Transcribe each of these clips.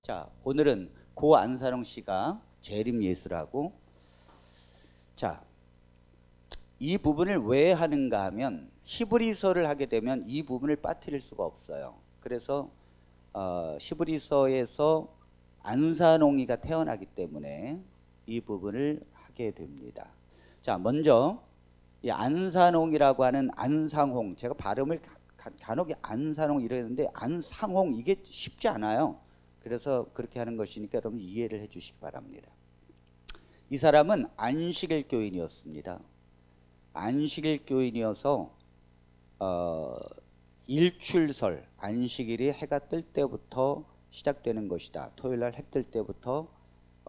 자, 오늘은 고 안산홍 씨가 재림예수라고, 자, 이 부분을 왜 하는가 하면 히브리서를 하게 되면 이 부분을 빠뜨릴 수가 없어요. 그래서 히브리서에서 안산홍이가 태어나기 때문에 이 부분을 하게 됩니다. 자, 먼저 이 안산홍이라고 하는 안상홍, 제가 발음을 간혹 안산홍 이러는데 안상홍 이게 쉽지 않아요. 그래서 그렇게 하는 것이니까 여러분 이해를 해 주시기 바랍니다. 이 사람은 안식일 교인이었습니다. 안식일 교인이어서 일출설, 안식일이 해가 뜰 때부터 시작되는 것이다. 토요일날 해 뜰 때부터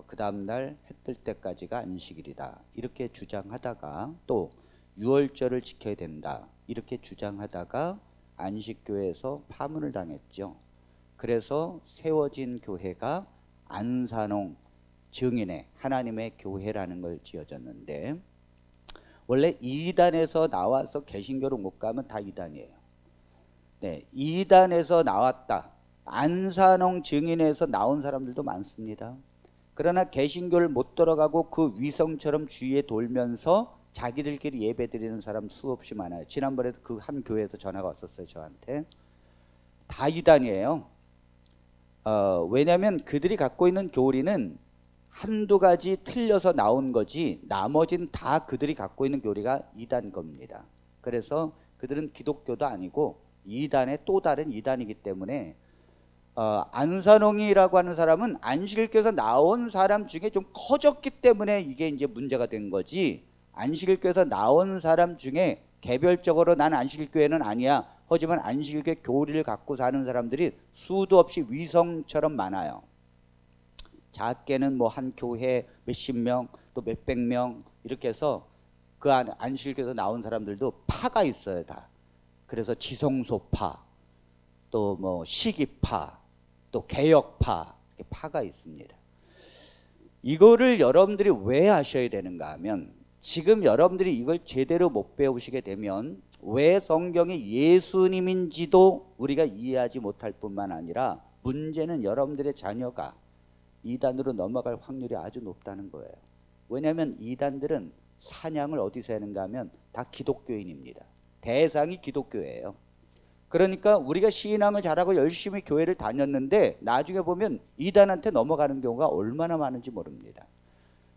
그 다음날 해 뜰 때까지가 안식일이다. 이렇게 주장하다가 또 유월절을 지켜야 된다. 이렇게 주장하다가 안식교회에서 파문을 당했죠. 그래서 세워진 교회가 안산홍 증인의 하나님의 교회라는 걸 지어졌는데, 원래 이단에서 나와서 개신교로 못 가면 다 이단이에요. 네, 이단에서 나왔다, 안산홍 증인에서 나온 사람들도 많습니다. 그러나 개신교를 못 들어가고 그 위성처럼 주위에 돌면서 자기들끼리 예배 드리는 사람 수없이 많아요. 지난번에도 그 한 교회에서 전화가 왔었어요, 저한테. 다 이단이에요. 왜냐하면 그들이 갖고 있는 교리는 한두 가지 틀려서 나온 거지 나머지는 다 그들이 갖고 있는 교리가 이단 겁니다. 그래서 그들은 기독교도 아니고 이단의 또 다른 이단이기 때문에 안산홍이라고 하는 사람은 안식일교에서 나온 사람 중에 좀 커졌기 때문에 이게 이제 문제가 된 거지, 안식일교에서 나온 사람 중에 개별적으로 난 안식일교회는 아니야, 하지만 안식일교회 교리를 갖고 사는 사람들이 수도 없이 위성처럼 많아요. 작게는 뭐 한 교회 몇십 명 또 몇백 명 이렇게 해서 그 안식일교에서 나온 사람들도 파가 있어요, 다. 그래서 지성소파, 또 뭐 시기파, 또 개혁파, 이렇게 파가 있습니다. 이거를 여러분들이 왜 하셔야 되는가 하면, 지금 여러분들이 이걸 제대로 못 배우시게 되면 왜 성경이 예수님인지도 우리가 이해하지 못할 뿐만 아니라 문제는 여러분들의 자녀가 이단으로 넘어갈 확률이 아주 높다는 거예요. 왜냐하면 이단들은 사냥을 어디서 하는가 하면 다 기독교인입니다. 대상이 기독교예요. 그러니까 우리가 신앙을 잘하고 열심히 교회를 다녔는데 나중에 보면 이단한테 넘어가는 경우가 얼마나 많은지 모릅니다.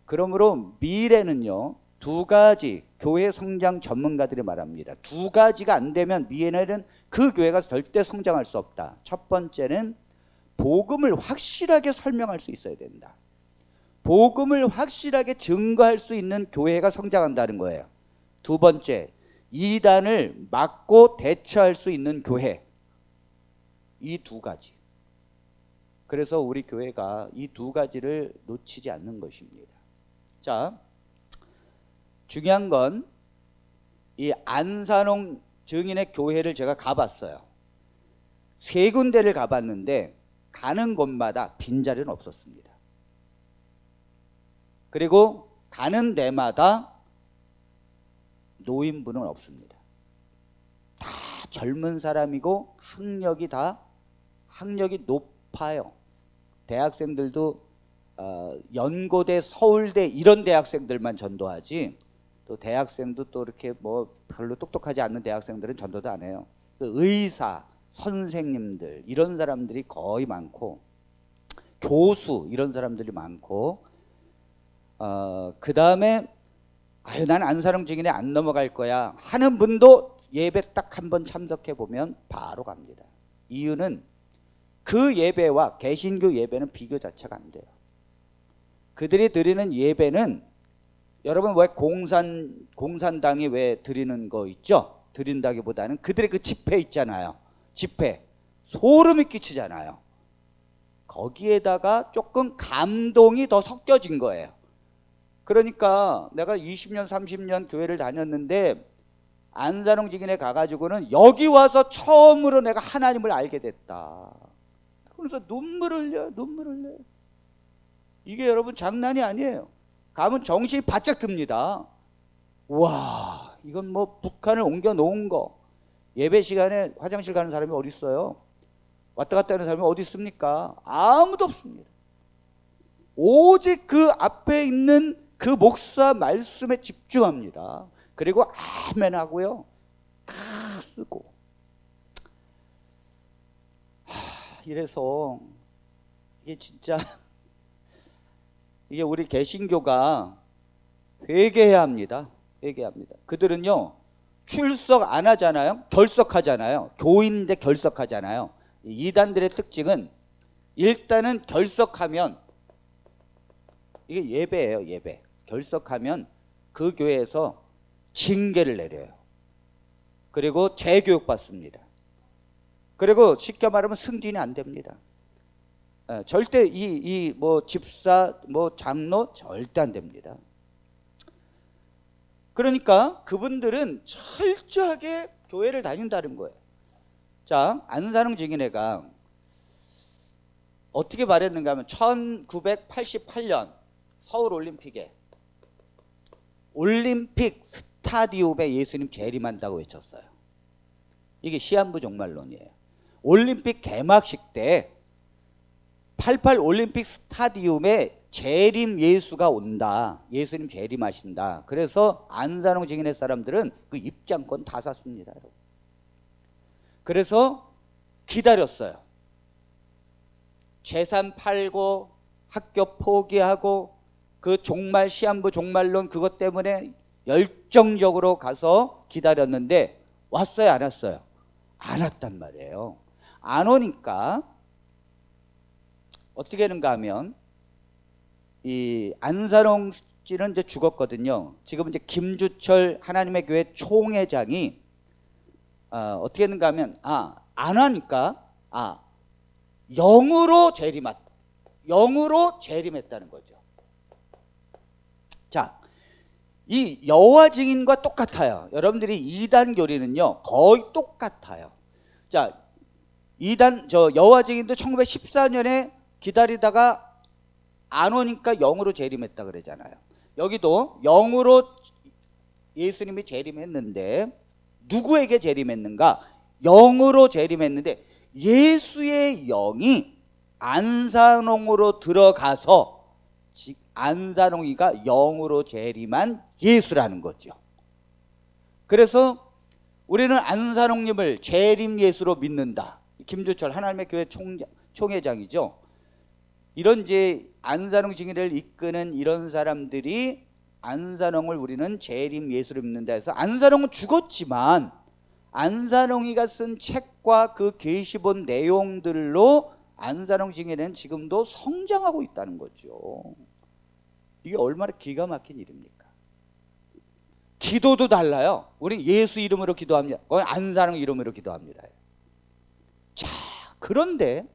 그러므로 미래는요, 두 가지, 교회 성장 전문가들이 말합니다. 두 가지가 안 되면 미래는 그 교회가 절대 성장할 수 없다. 첫 번째는 복음을 확실하게 설명할 수 있어야 된다. 복음을 확실하게 증거할 수 있는 교회가 성장한다는 거예요. 두 번째, 이단을 막고 대처할 수 있는 교회. 이 두 가지. 그래서 우리 교회가 이 두 가지를 놓치지 않는 것입니다. 자, 중요한 건 이 안산홍 증인의 교회를 제가 가봤어요. 세 군데를 가봤는데 가는 곳마다 빈자리는 없었습니다. 그리고 가는 데마다 노인분은 없습니다. 다 젊은 사람이고 학력이 높아요. 대학생들도 연고대, 서울대 이런 대학생들만 전도하지, 또 대학생도 또 이렇게 뭐 별로 똑똑하지 않는 대학생들은 전도도 안 해요. 의사, 선생님들 이런 사람들이 거의 많고, 교수 이런 사람들이 많고, 그 다음에 난 안산홍 증인에 안 넘어갈 거야 하는 분도 예배 딱 한 번 참석해 보면 바로 갑니다. 이유는 그 예배와 개신교 예배는 비교 자체가 안 돼요. 그들이 드리는 예배는, 여러분 왜 공산당이 왜 드리는 거 있죠? 드린다기보다는 그들의 그 집회 있잖아요. 집회 소름이 끼치잖아요. 거기에다가 조금 감동이 더 섞여진 거예요. 그러니까 내가 20년 30년 교회를 다녔는데 안산홍 증인에 가가지고는 여기 와서 처음으로 내가 하나님을 알게 됐다. 그래서 눈물을 흘려요. 이게 여러분 장난이 아니에요. 가면 정신이 바짝 듭니다. 와, 이건 뭐 북한을 옮겨 놓은 거. 예배 시간에 화장실 가는 사람이 어디 있어요? 왔다 갔다 하는 사람이 어디 있습니까? 아무도 없습니다. 오직 그 앞에 있는 그 목사 말씀에 집중합니다. 그리고 아멘 하고요. 다 쓰고. 이래서 이게 진짜 이게 우리 개신교가 회개해야 합니다. 회개합니다. 그들은요 출석 안 하잖아요. 결석하잖아요. 교인인데 결석하잖아요. 이단들의 특징은 일단은 결석하면 이게 예배예요. 예배. 결석하면 그 교회에서 징계를 내려요. 그리고 재교육 받습니다. 그리고 쉽게 말하면 승진이 안 됩니다. 절대 이 뭐 집사 뭐 장로 절대 안 됩니다. 그러니까 그분들은 철저하게 교회를 다닌다는 거예요. 자, 안산홍 증인회가 어떻게 말했는가 하면 1988년 서울 올림픽에 올림픽 스타디움에 예수님 재림한다고 외쳤어요. 이게 시한부 종말론이에요. 올림픽 개막식 때 88 올림픽 스타디움에 재림 예수가 온다. 예수님 재림하신다. 그래서 안산홍 증인회 사람들은 그 입장권 다 샀습니다. 그래서 기다렸어요. 재산 팔고 학교 포기하고 그 종말 시한부 종말론 그것 때문에 열정적으로 가서 기다렸는데 왔어요, 안 왔어요? 안 왔단 말이에요. 안 오니까 어떻게 하는가 하면 이 안산홍 씨는 이제 죽었거든요. 지금 이제 김주철 하나님의 교회 총회장이 어떻게 했는가 하면 안 하니까 영으로 재림했다는 거죠. 자, 이 여호와 증인과 똑같아요. 여러분들이 이단 교리는요 거의 똑같아요. 자, 여호와 증인도 1914년에 기다리다가 안 오니까 영으로 재림했다 그러잖아요. 여기도 영으로 예수님이 재림했는데 누구에게 재림했는가? 영으로 재림했는데 예수의 영이 안산홍으로 들어가서 안산홍이가 영으로 재림한 예수라는 거죠. 그래서 우리는 안산홍님을 재림 예수로 믿는다. 김주철 하나님의 교회 총회장이죠. 이런 이제 안산홍 증인을 이끄는 이런 사람들이 안산홍을 우리는 재림 예수로 믿는다 해서 안산홍은 죽었지만 안산홍이가 쓴 책과 그 계시본 내용들로 안산홍 증인은 지금도 성장하고 있다는 거죠. 이게 얼마나 기가 막힌 일입니까? 기도도 달라요. 우리 예수 이름으로 기도합니다. 안산홍 이름으로 기도합니다. 자, 그런데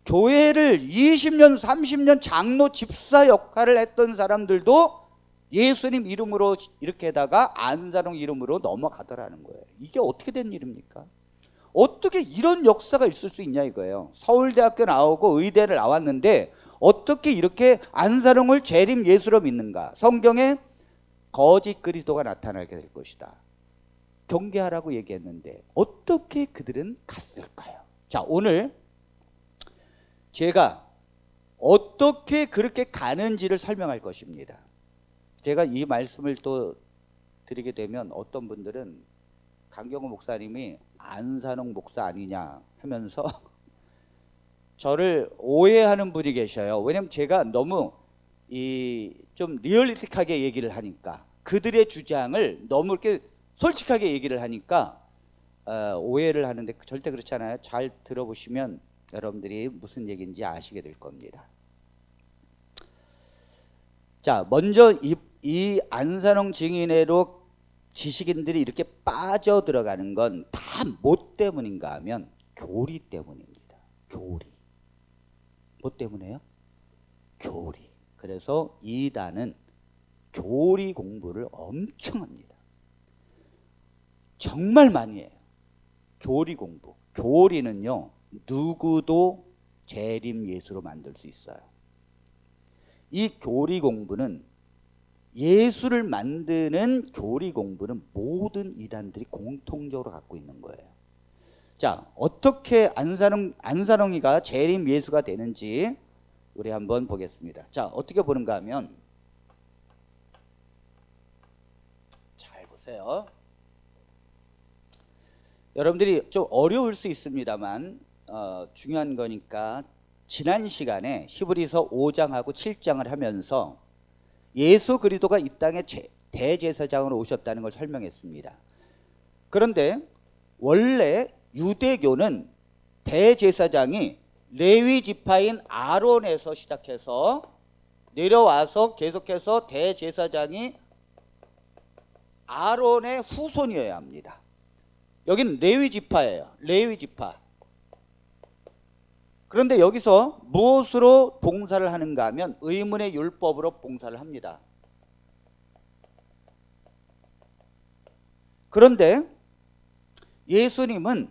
교회를 20년 30년 장로 집사 역할을 했던 사람들도 예수님 이름으로 이렇게 하다가 안산홍 이름으로 넘어가더라는 거예요. 이게 어떻게 된 일입니까? 어떻게 이런 역사가 있을 수 있냐 이거예요. 서울대학교 나오고 의대를 나왔는데 어떻게 이렇게 안산홍을 재림 예수로 믿는가? 성경에 거짓 그리스도가 나타나게 될 것이다. 경계하라고 얘기했는데 어떻게 그들은 갔을까요? 자, 오늘 제가 어떻게 그렇게 가는지를 설명할 것입니다. 제가 이 말씀을 또 드리게 되면 어떤 분들은 강경호 목사님이 안산홍 목사 아니냐 하면서 저를 오해하는 분이 계셔요. 왜냐면 제가 너무 좀 리얼리틱하게 얘기를 하니까 그들의 주장을 너무 이렇게 솔직하게 얘기를 하니까 오해를 하는데 절대 그렇지 않아요. 잘 들어보시면 여러분들이 무슨 얘기인지 아시게 될 겁니다. 자, 먼저 이 안산홍 증인회로 지식인들이 이렇게 빠져 들어가는 건 다 뭐 때문인가 하면 교리 때문입니다. 교리. 뭐 때문에요? 교리. 그래서 이단은 교리 공부를 엄청 합니다. 정말 많이 해요. 교리 공부. 교리는요 누구도 재림 예수로 만들 수 있어요. 이 교리 공부는, 예수를 만드는 교리 공부는 모든 이단들이 공통적으로 갖고 있는 거예요. 자, 어떻게 안사롱이가 재림 예수가 되는지 우리 한번 보겠습니다. 자, 어떻게 보는가 하면, 잘 보세요. 여러분들이 좀 어려울 수 있습니다만 중요한 거니까, 지난 시간에 히브리서 5장하고 7장을 하면서 예수 그리스도가 이 땅에 대제사장으로 오셨다는 걸 설명했습니다. 그런데 원래 유대교는 대제사장이 레위 지파인 아론에서 시작해서 내려와서 계속해서 대제사장이 아론의 후손이어야 합니다. 여기는 레위 지파예요. 레위 지파. 그런데 여기서 무엇으로 봉사를 하는가 하면 의문의 율법으로 봉사를 합니다. 그런데 예수님은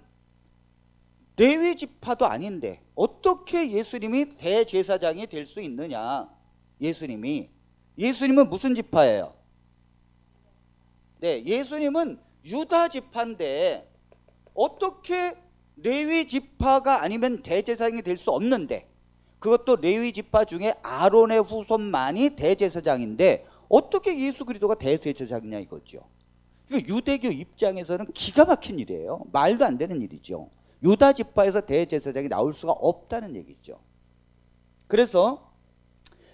레위 지파도 아닌데 어떻게 예수님이 대제사장이 될 수 있느냐? 예수님은 무슨 지파예요? 네, 예수님은 유다 지파인데 어떻게 레위 지파가 아니면 대제사장이 될 수 없는데, 그것도 레위 지파 중에 아론의 후손만이 대제사장인데 어떻게 예수 그리스도가 대제사장이냐 이거죠. 이거 유대교 입장에서는 기가 막힌 일이에요. 말도 안 되는 일이죠. 유다 지파에서 대제사장이 나올 수가 없다는 얘기죠. 그래서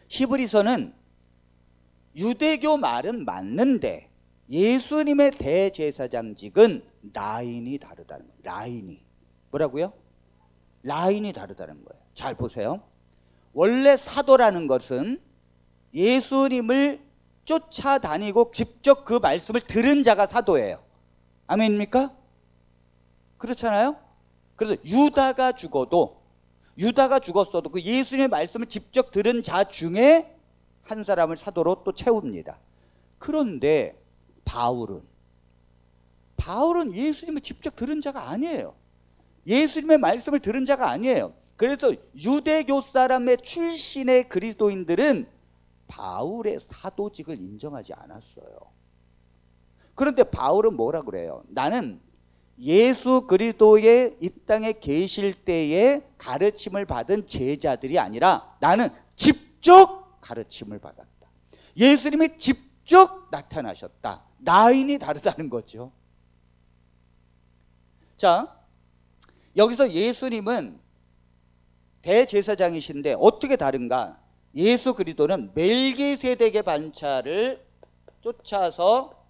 히브리서는 유대교 말은 맞는데 예수님의 대제사장직은 라인이 다르다는 거예요. 라인이. 뭐라고요? 라인이 다르다는 거예요. 잘 보세요. 원래 사도라는 것은 예수님을 쫓아다니고 직접 그 말씀을 들은 자가 사도예요. 아멘입니까? 그렇잖아요? 그래서 유다가 죽었어도 그 예수님의 말씀을 직접 들은 자 중에 한 사람을 사도로 또 채웁니다. 그런데 바울은 예수님을 직접 들은 자가 아니에요. 예수님의 말씀을 들은 자가 아니에요. 그래서 유대교 사람의 출신의 그리스도인들은 바울의 사도직을 인정하지 않았어요. 그런데 바울은 뭐라 그래요? 나는 예수 그리스도의 이 땅에 계실 때에 가르침을 받은 제자들이 아니라 나는 직접 가르침을 받았다. 예수님이 직접 나타나셨다. 라인이 다르다는 거죠. 자, 여기서 예수님은 대제사장이신데 어떻게 다른가? 예수 그리스도는 멜기세덱의 반차를 쫓아서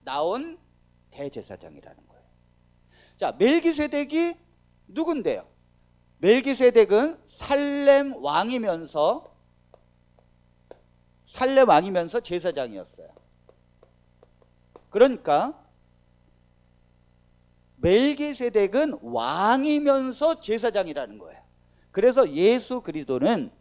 나온 대제사장이라는 거예요. 자, 멜기세덱이 누군데요? 멜기세덱은 살렘 왕이면서 제사장이었어요. 그러니까 멜기세덱은 왕이면서 제사장이라는 거예요. 그래서 예수 그리스도는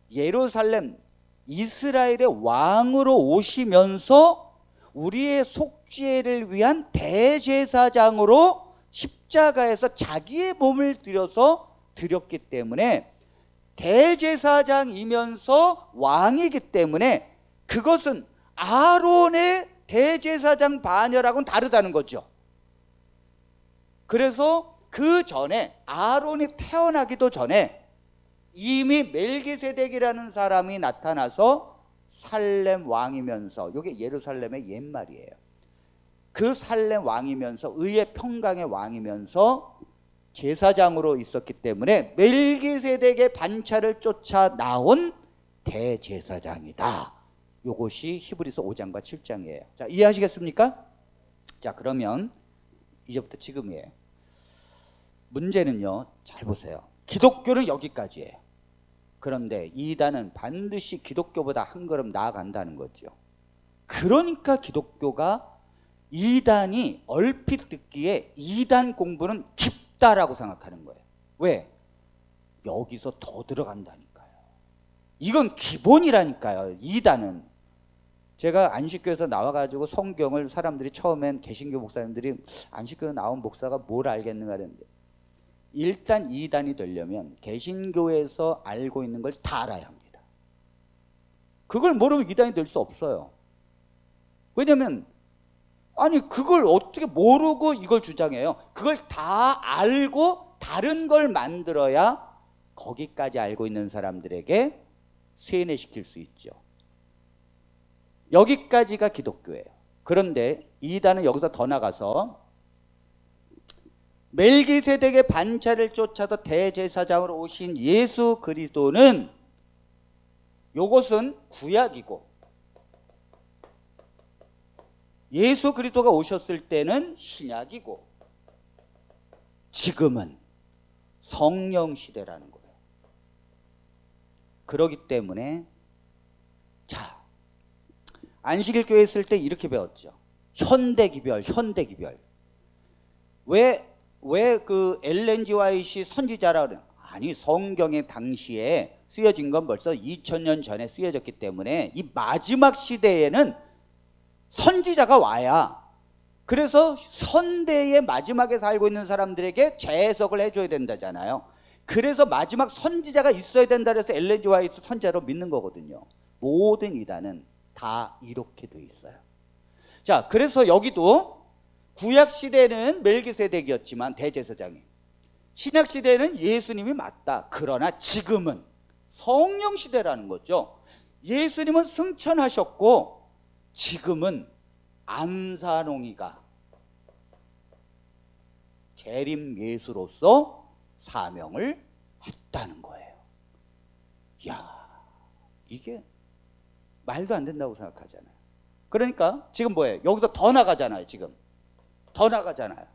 예루살렘 이스라엘의 왕으로 오시면서 우리의 속죄를 위한 대제사장으로 십자가에서 자기의 몸을 드렸기 때문에, 대제사장이면서 왕이기 때문에 그것은 아론의 대제사장 반열하고는 다르다는 거죠. 그래서 그 전에, 아론이 태어나기도 전에 이미 멜기세덱이라는 사람이 나타나서 살렘 왕이면서, 이게 예루살렘의 옛말이에요. 그 살렘 왕이면서, 의의 평강의 왕이면서 제사장으로 있었기 때문에 멜기세덱의 반차를 쫓아 나온 대제사장이다. 이것이 히브리서 5장과 7장이에요. 자, 이해하시겠습니까? 자, 그러면 이제부터 지금이에요. 문제는요, 잘 보세요. 기독교는 여기까지예요. 그런데 이단은 반드시 기독교보다 한 걸음 나아간다는 거죠. 그러니까 기독교가, 이단이 얼핏 듣기에 이단 공부는 깊다라고 생각하는 거예요. 왜? 여기서 더 들어간다니까요. 이건 기본이라니까요. 이단은. 제가 안식교에서 나와가지고 성경을, 사람들이 처음엔 개신교 목사님들이 안식교에 나온 목사가 뭘 알겠는가 하는데, 일단 이단이 되려면 개신교에서 알고 있는 걸 다 알아야 합니다. 그걸 모르면 이단이 될 수 없어요. 왜냐면 아니 그걸 어떻게 모르고 이걸 주장해요? 그걸 다 알고 다른 걸 만들어야 거기까지 알고 있는 사람들에게 세뇌시킬 수 있죠. 여기까지가 기독교예요. 그런데 이단은 여기서 더 나가서 멜기세덱의 반차를 쫓아서 대제사장으로 오신 예수 그리스도는 요것은 구약이고 예수 그리스도가 오셨을 때는 신약이고 지금은 성령 시대라는 거예요. 그렇기 때문에 자 안식일 교회 있을 때 이렇게 배웠죠. 현대기별. 왜 그 엘렌 지 화이트 선지자라 그래요? 아니 성경에 당시에 쓰여진 건 벌써 2000년 전에 쓰여졌기 때문에 이 마지막 시대에는 선지자가 와야 그래서 현대의 마지막에 살고 있는 사람들에게 재해석을 해줘야 된다잖아요. 그래서 마지막 선지자가 있어야 된다 그래서 엘렌 지 화이트 선지자로 믿는 거거든요. 모든 이단은 다 이렇게 돼 있어요. 자, 그래서 여기도 구약 시대는 멜기세덱이었지만 대제사장이 신약 시대는 예수님이 맞다. 그러나 지금은 성령 시대라는 거죠. 예수님은 승천하셨고 지금은 안산홍이가 재림 예수로서 사명을 했다는 거예요. 야, 이게 말도 안 된다고 생각하잖아요. 그러니까 지금 뭐예요? 여기서 더 나가잖아요. 지금 더 나가잖아요.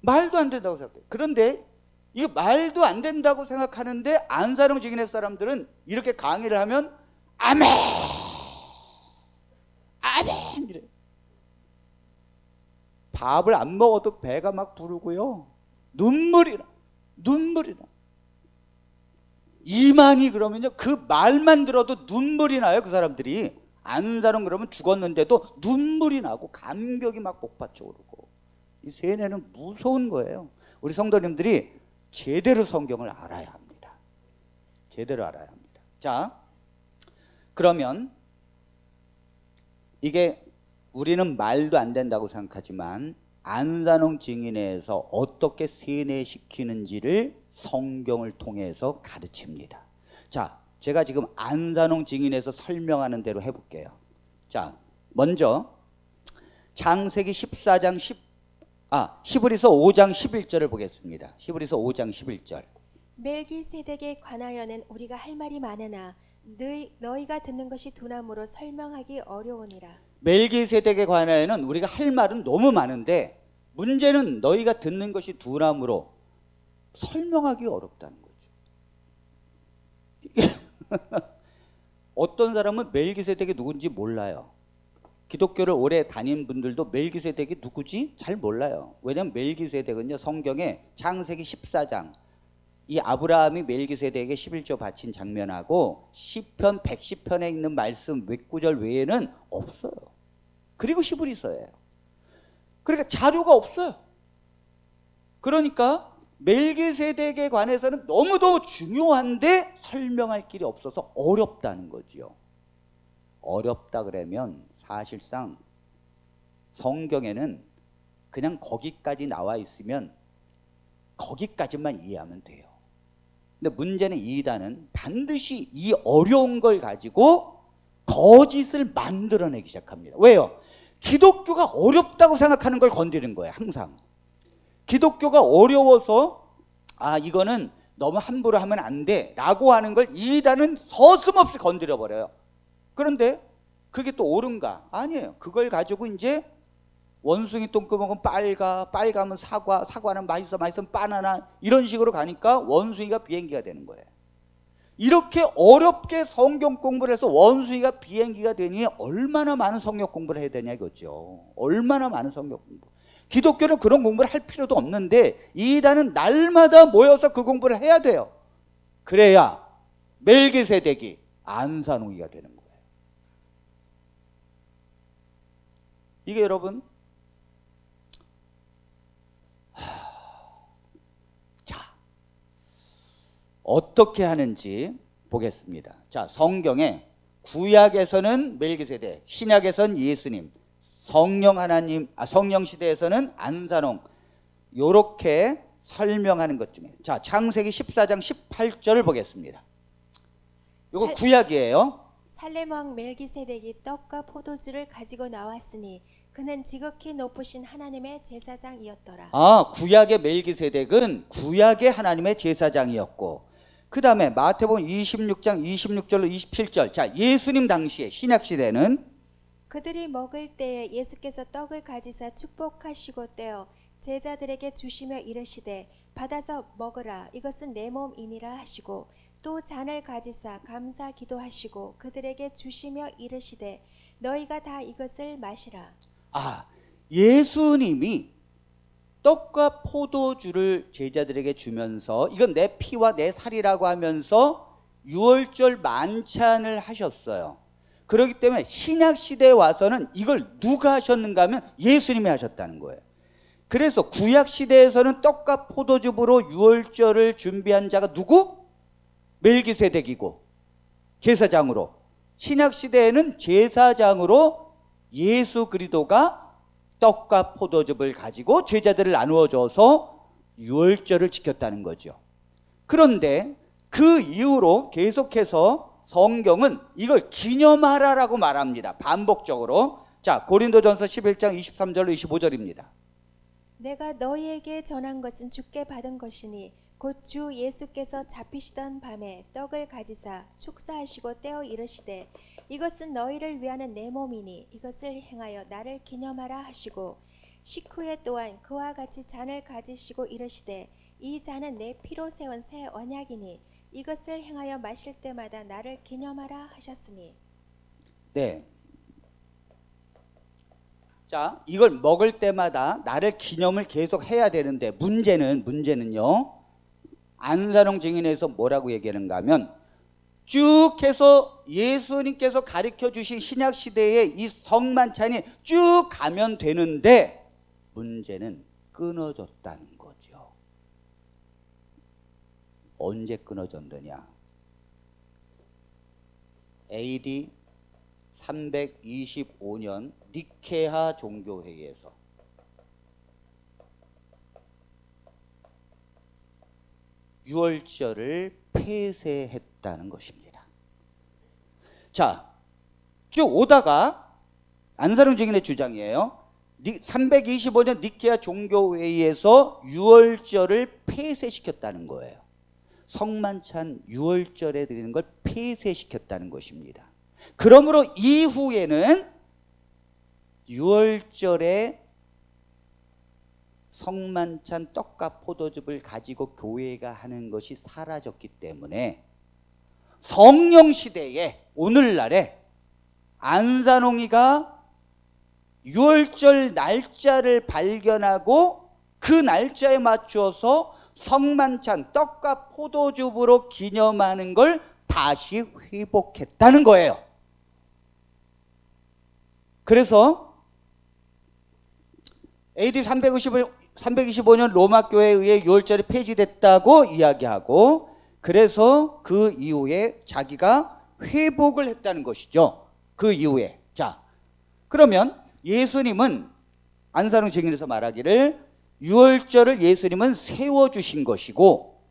말도 안 된다고 생각해요. 그런데 이거 말도 안 된다고 생각하는데 안산홍 증인의 사람들은 이렇게 강의를 하면 아멘 아멘 이래. 밥을 안 먹어도 배가 막 부르고요. 눈물이 나. 이만희 그러면요 그 말만 들어도 눈물이 나요. 그 사람들이 안산홍 그러면 죽었는데도 눈물이 나고 감격이 막 복받쳐 오르고. 이 세뇌는 무서운 거예요. 우리 성도님들이 제대로 성경을 알아야 합니다. 제대로 알아야 합니다. 자, 그러면 이게 우리는 말도 안 된다고 생각하지만 안산홍 증인회에서 어떻게 세뇌시키는지를 성경을 통해서 가르칩니다. 자, 제가 지금 안산홍 증인회에서 설명하는 대로 해볼게요. 자, 먼저 창세기 14장 히브리서 5장 11절을 보겠습니다. 히브리서 5장 11절. 멜기세덱에 관하여는 우리가 할 말이 많으나 너희가 듣는 것이 두나무로 설명하기 어려우니라. 멜기세덱에 관하여는 우리가 할 말은 너무 많은데 문제는 너희가 듣는 것이 두나무로 설명하기 어렵다는 거죠. 어떤 사람은 멜기세덱이 누군지 몰라요. 기독교를 오래 다닌 분들도 멜기세덱이 누구지? 잘 몰라요. 왜냐하면 멜기세덱은요 성경에 창세기 14장 이 아브라함이 멜기세덱에게 11조 바친 장면하고 시편 110편에 있는 말씀 몇 구절 외에는 없어요. 그리고 히브리서예요. 그러니까 자료가 없어요. 그러니까 멜기세덱에 관해서는 너무도 중요한데 설명할 길이 없어서 어렵다는 거지요. 어렵다 그러면 사실상 성경에는 그냥 거기까지 나와 있으면 거기까지만 이해하면 돼요. 근데 문제는 이단은 반드시 이 어려운 걸 가지고 거짓을 만들어내기 시작합니다. 왜요? 기독교가 어렵다고 생각하는 걸 건드리는 거예요. 항상 기독교가 어려워서 이거는 너무 함부로 하면 안 돼 라고 하는 걸 이단은 서슴없이 건드려 버려요. 그런데 그게 또 옳은가? 아니에요. 그걸 가지고 이제 원숭이 똥구멍은 빨가면 사과는 맛있으면 바나나 이런 식으로 가니까 원숭이가 비행기가 되는 거예요. 이렇게 어렵게 성경 공부를 해서 원숭이가 비행기가 되니 얼마나 많은 성경 공부를 해야 되냐 이거죠. 얼마나 많은 성경 공부. 기독교는 그런 공부를 할 필요도 없는데 이단은 날마다 모여서 그 공부를 해야 돼요. 그래야 멜기세덱이 안산홍이가 되는 거예요. 이게 여러분 자 어떻게 하는지 보겠습니다. 자, 성경에 구약에서는 멜기세덱, 신약에서는 예수님, 성령 시대에서는 안산홍, 요렇게 설명하는 것 중에, 자, 창세기 14장 18절을 보겠습니다. 요거 구약이에요. 살렘 왕 멜기세덱이 떡과 포도주를 가지고 나왔으니 그는 지극히 높으신 하나님의 제사장이었더라. 구약의 멜기세덱은 구약의 하나님의 제사장이었고, 그 다음에 마태복음 26장 26절로 27절. 자, 예수님 당시에 신약 시대는 그들이 먹을 때에 예수께서 떡을 가지사 축복하시고 떼어 제자들에게 주시며 이르시되 받아서 먹으라 이것은 내 몸이니라 하시고 또 잔을 가지사 감사 기도하시고 그들에게 주시며 이르시되 너희가 다 이것을 마시라. 예수님이 떡과 포도주를 제자들에게 주면서 이건 내 피와 내 살이라고 하면서 유월절 만찬을 하셨어요. 그렇기 때문에 신약 시대에 와서는 이걸 누가 하셨는가 하면 예수님이 하셨다는 거예요. 그래서 구약 시대에서는 떡과 포도주로 유월절을 준비한 자가 누구? 멜기세덱이고 제사장으로, 신약 시대에는 제사장으로 예수 그리스도가 떡과 포도즙을 가지고 제자들을 나누어 줘서 유월절을 지켰다는 거죠. 그런데 그 이후로 계속해서 성경은 이걸 기념하라라고 말합니다. 반복적으로. 자, 고린도전서 11장 23절로 25절입니다. 내가 너희에게 전한 것은 주께 받은 것이니 곧 주 예수께서 잡히시던 밤에 떡을 가지사 축사하시고 떼어 이르시되 이것은 너희를 위하는 내 몸이니 이것을 행하여 나를 기념하라 하시고 식후에 또한 그와 같이 잔을 가지시고 이르시되 이 잔은 내 피로 세운 새 언약이니 이것을 행하여 마실 때마다 나를 기념하라 하셨으니. 네. 자, 이걸 먹을 때마다 나를 기념을 계속 해야 되는데 문제는요. 안산홍 증인에서 뭐라고 얘기하는가 하면 쭉 해서 예수님께서 가르쳐 주신 신약 시대의 이 성만찬이 쭉 가면 되는데 문제는 끊어졌다는 거죠. 언제 끊어졌느냐? AD 325년 니케아 종교회의에서 유월절을 폐쇄했다는 것입니다. 자, 쭉 오다가 안산홍 증인의 주장이에요. 325년 니케아 종교회의에서 유월절을 폐쇄시켰다는 거예요. 성만찬 유월절에 드리는 걸 폐쇄시켰다는 것입니다. 그러므로 이후에는 유월절에 성만찬 떡과 포도즙을 가지고 교회가 하는 것이 사라졌기 때문에 성령 시대에 오늘날에 안산홍이가 유월절 날짜를 발견하고 그 날짜에 맞추어서 성만찬 떡과 포도즙으로 기념하는 걸 다시 회복했다는 거예요. 그래서 AD 325년 로마 교회에 의해 유월절이 폐지됐다고 이야기하고 그래서 그 이후에 자기가 회복을 했다는 것이죠. 그 이후에. 자, 그러면 예수님은 안산홍 증인에서 말하기를 유월절을 예수님은 세워주신 것이고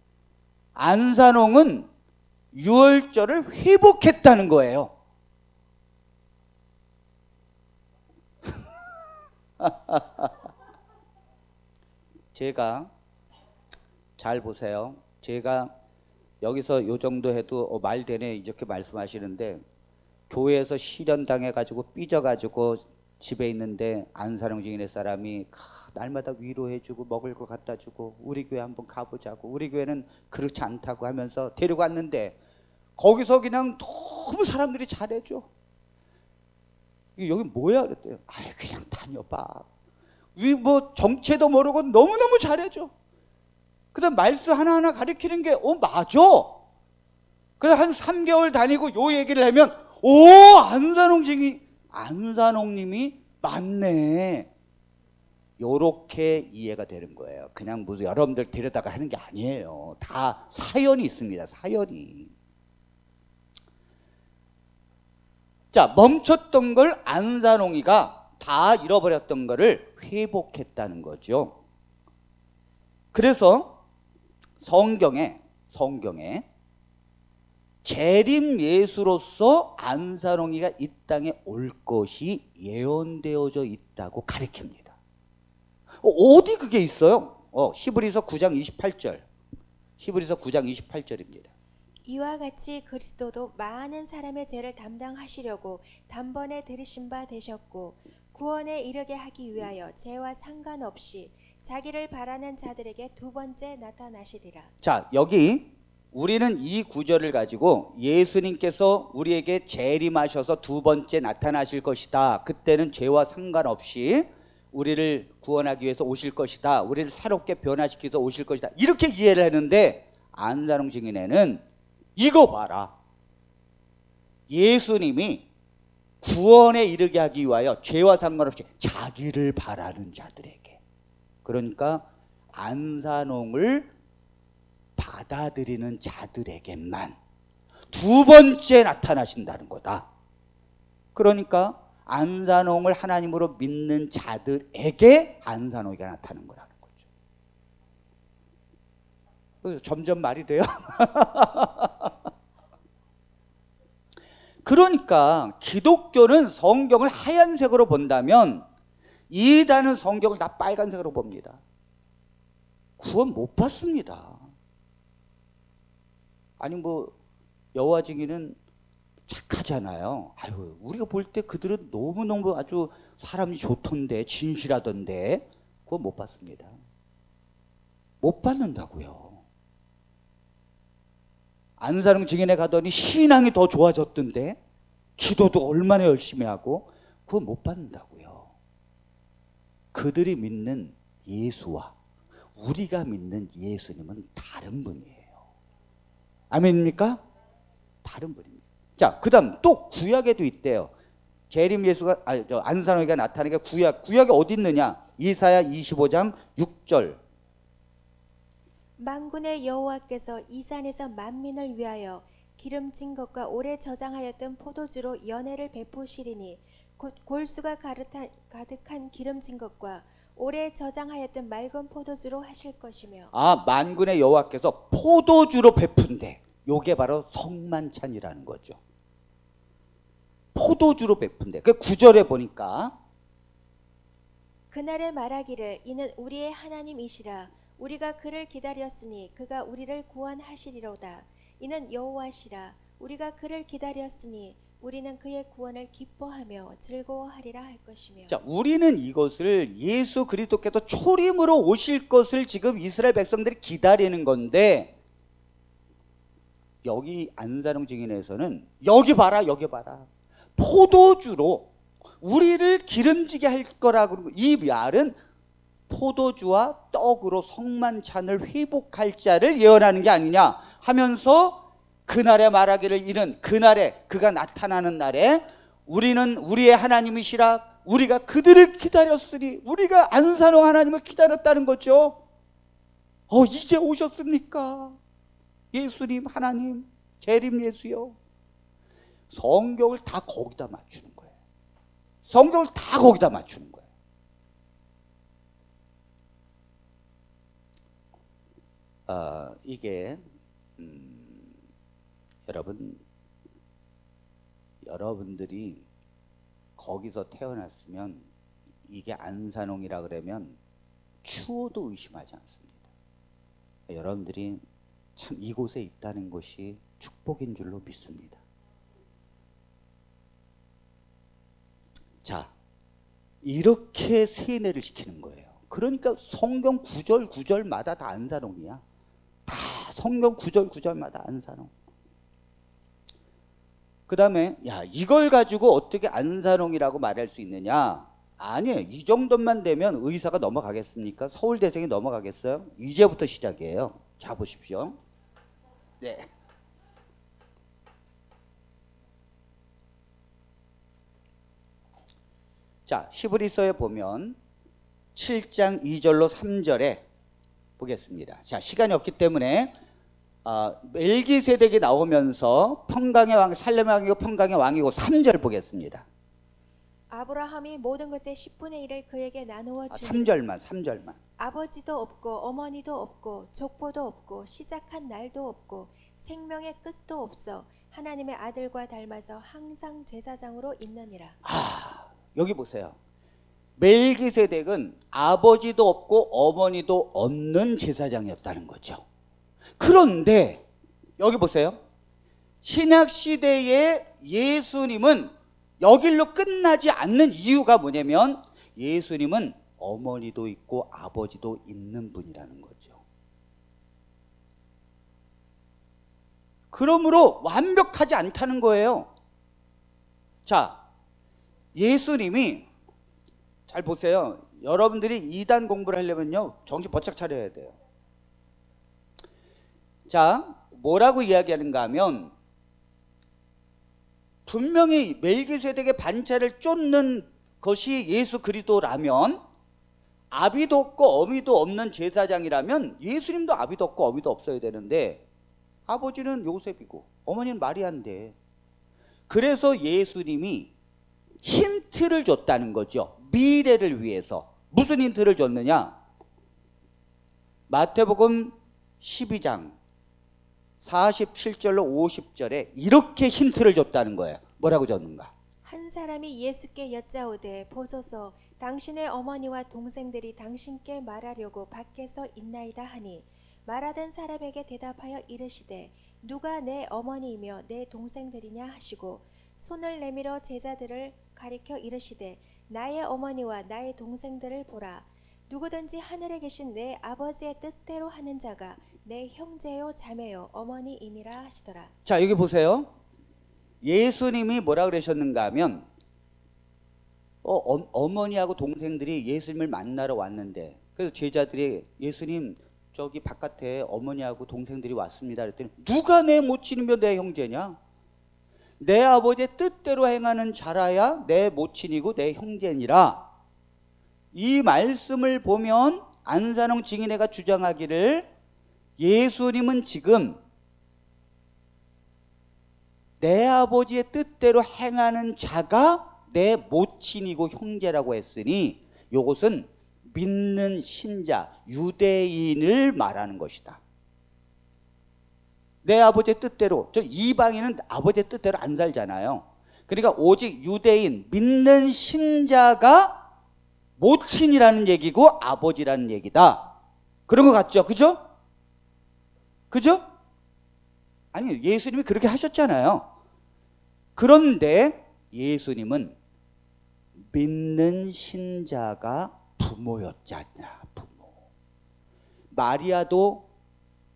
안산홍은 유월절을 회복했다는 거예요. 제가 잘 보세요. 제가 여기서 요 정도 해도 말 되네 이렇게 말씀하시는데 교회에서 실현당해가지고 삐져가지고 집에 있는데 안산홍 증인의 사람이 날마다 위로해주고 먹을 거 갖다 주고 우리 교회 한번 가보자고 우리 교회는 그렇지 않다고 하면서 데리고 왔는데 거기서 그냥 너무 사람들이 잘해줘. 여기 뭐야 그랬대요. 그냥 다녀봐. 뭐 정체도 모르고 너무너무 잘해줘. 그 다음 말씀 하나하나 가르치는 게 맞아. 그래서 한 3개월 다니고 요 얘기를 하면 안산홍님이 맞네. 요렇게 이해가 되는 거예요. 그냥 무슨 여러분들 데려다가 하는 게 아니에요. 다 사연이 있습니다. 사연이. 자, 멈췄던 걸 안산홍이가 다 잃어버렸던 거를 회복했다는 거죠. 그래서 성경에 재림 예수로서 안산홍이가 이 땅에 올 것이 예언되어져 있다고 가리킵니다. 어디 그게 있어요? 히브리서 9장 28절. 히브리서 9장 28절입니다. 이와 같이 그리스도도 많은 사람의 죄를 담당하시려고 단번에 들으신 바 되셨고 구원에 이르게 하기 위하여 죄와 상관없이 자기를 바라는 자들에게 두 번째 나타나시리라. 자, 여기 우리는 이 구절을 가지고 예수님께서 우리에게 재림하셔서 두 번째 나타나실 것이다. 그때는 죄와 상관없이 우리를 구원하기 위해서 오실 것이다. 우리를 새롭게 변화시키기 위해서 오실 것이다. 이렇게 이해를 했는데 안산홍 증인에는 이거 봐라. 예수님이 구원에 이르게 하기 위하여 죄와 상관없이 자기를 바라는 자들에게, 그러니까 안산홍을 받아들이는 자들에게만 두 번째 나타나신다는 거다. 그러니까 안산홍을 하나님으로 믿는 자들에게 안산홍이가 나타나는 거라는 거죠. 점점 말이 돼요. 그러니까 기독교는 성경을 하얀색으로 본다면 이단은 성경을 다 빨간색으로 봅니다. 구원 못 받습니다. 아니 여호와 증인은 착하잖아요. 아유, 우리가 볼 때 그들은 너무너무 아주 사람이 좋던데, 진실하던데 구원 못 받습니다. 못 받는다고요. 안산홍 증인에 가더니 신앙이 더 좋아졌던데, 기도도 얼마나 열심히 하고, 그건 못 받는다고요. 그들이 믿는 예수와 우리가 믿는 예수님은 다른 분이에요. 아멘입니까? 다른 분입니다. 자, 그 다음 또 구약에도 있대요. 재림 예수가, 안산홍이가 나타나니까 구약에 어디 있느냐? 이사야 25장 6절. 만군의 여호와께서 이 산에서 만민을 위하여 기름진 것과 오래 저장하였던 포도주로 연회를 베푸시리니 곧 골수가 가득한 기름진 것과 오래 저장하였던 맑은 포도주로 하실 것이며. 만군의 여호와께서 포도주로 베푼대. 요게 바로 성만찬이라는 거죠. 포도주로 베푼대. 그 9절에 보니까 그날에 말하기를 이는 우리의 하나님이시라. 우리가 그를 기다렸으니 그가 우리를 구원하시리로다. 이는 여호와시라. 우리가 그를 기다렸으니 우리는 그의 구원을 기뻐하며 즐거워하리라 할 것이며. 자, 우리는 이것을 예수 그리스도께서 초림으로 오실 것을 지금 이스라엘 백성들이 기다리는 건데, 여기 안산홍 증인에서는 여기 봐라 포도주로 우리를 기름지게 할 거라고. 이 말은 포도주와 떡으로 성만찬을 회복할 자를 예언하는 게 아니냐 하면서, 그날에 말하기를 이는 그날에, 그가 나타나는 날에 우리는 우리의 하나님이시라. 우리가 그들을 기다렸으니, 우리가 안산홍 하나님을 기다렸다는 거죠. 이제 오셨습니까? 예수님, 하나님, 재림 예수요. 성경을 다 거기다 맞추는 거예요. 성경을 다 거기다 맞추는 거예요. 이게 여러분들이 거기서 태어났으면 이게 안산홍이라 그러면 추호도 의심하지 않습니다. 여러분들이 참 이곳에 있다는 것이 축복인 줄로 믿습니다. 자, 이렇게 세뇌를 시키는 거예요. 그러니까 성경 구절마다 다 안산홍이야. 다 성경 구절마다 안산홍. 그 다음에 이걸 가지고 어떻게 안산홍이라고 말할 수 있느냐? 아니에요. 이 정도만 되면 의사가 넘어가겠습니까? 서울대생이 넘어가겠어요? 이제부터 시작이에요. 자, 보십시오. 네. 자, 히브리서에 보면 7장 2절로 3절에 보겠습니다. 자, 시간이 없기 때문에 멜기세덱이 나오면서 평강의 왕, 살렘의 왕이고 평강의 왕이고 3절 보겠습니다. 아브라함이 모든 것의 10분의 1을 그에게 나누어 주니 3절만. 아버지도 없고 어머니도 없고 족보도 없고 시작한 날도 없고 생명의 끝도 없어 하나님의 아들과 닮아서 항상 제사장으로 있느니라. 여기 보세요. 멜기세덱은 아버지도 없고 어머니도 없는 제사장이었다는 거죠. 그런데 여기 보세요. 신약 시대의 예수님은 여길로 끝나지 않는 이유가 뭐냐면 예수님은 어머니도 있고 아버지도 있는 분이라는 거죠. 그러므로 완벽하지 않다는 거예요. 자, 예수님이 잘 보세요. 여러분들이 이단 공부를 하려면요 정신 바짝 차려야 돼요. 자, 뭐라고 이야기하는가 하면 분명히 멜기세덱의 반차를 쫓는 것이 예수 그리스도라면 아비도 없고 어미도 없는 제사장이라면 예수님도 아비도 없고 어미도 없어야 되는데 아버지는 요셉이고 어머니는 마리아인데, 그래서 예수님이 힌트를 줬다는 거죠. 미래를 위해서. 무슨 힌트를 줬느냐? 마태복음 12장 47절로 50절에 이렇게 힌트를 줬다는 거예요. 뭐라고 줬는가? 한 사람이 예수께 여짜오되 보소서 당신의 어머니와 동생들이 당신께 말하려고 밖에서 있나이다 하니 말하던 사람에게 대답하여 이르시되 누가 내 어머니이며 내 동생들이냐 하시고 손을 내밀어 제자들을 가리켜 이르시되 나의 어머니와 나의 동생들을 보라. 누구든지 하늘에 계신 내 아버지의 뜻대로 하는 자가 내 형제요 자매요 어머니이니라 하시더라. 자, 여기 보세요. 예수님이 뭐라 그러셨는가 하면 어머니하고 동생들이 예수님을 만나러 왔는데, 그래서 제자들이 예수님 저기 바깥에 어머니하고 동생들이 왔습니다 그랬더니 누가 내 모친이며 내 형제냐? 내 아버지의 뜻대로 행하는 자라야 내 모친이고 내 형제니라. 이 말씀을 보면 안산홍 증인회가 주장하기를 예수님은 지금 내 아버지의 뜻대로 행하는 자가 내 모친이고 형제라고 했으니 이것은 믿는 신자 유대인을 말하는 것이다. 내 아버지의 뜻대로, 저 이방인은 아버지의 뜻대로 안 살잖아요. 그러니까 오직 유대인 믿는 신자가 모친이라는 얘기고 아버지라는 얘기다. 그런 것 같죠? 그죠? 그죠? 아니, 예수님이 그렇게 하셨잖아요. 그런데 예수님은 믿는 신자가 부모였잖냐. 부모. 마리아도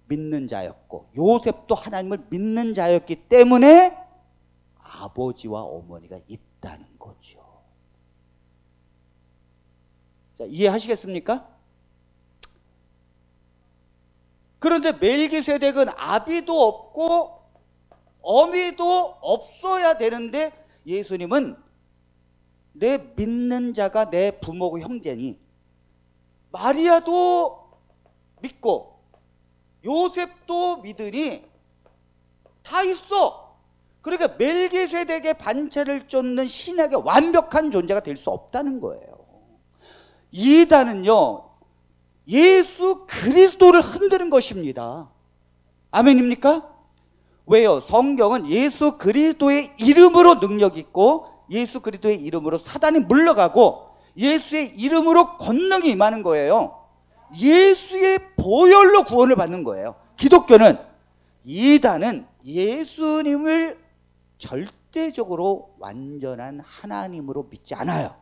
믿는 자였고 요셉도 하나님을 믿는 자였기 때문에 아버지와 어머니가 있다는 거죠. 자, 이해하시겠습니까? 그런데 멜기세덱은 아비도 없고 어미도 없어야 되는데 예수님은 내 믿는 자가 내 부모고 형제니 마리아도 믿고 요셉도 믿으니 다 있어. 그러니까 멜기세덱의 반차를 쫓는 신약의 완벽한 존재가 될 수 없다는 거예요. 이단은요 예수 그리스도를 흔드는 것입니다. 아멘입니까? 왜요? 성경은 예수 그리스도의 이름으로 능력 있고 예수 그리스도의 이름으로 사단이 물러가고 예수의 이름으로 권능이 임하는 거예요. 예수의 보혈로 구원을 받는 거예요. 기독교는, 이단은 예수님을 절대적으로 완전한 하나님으로 믿지 않아요.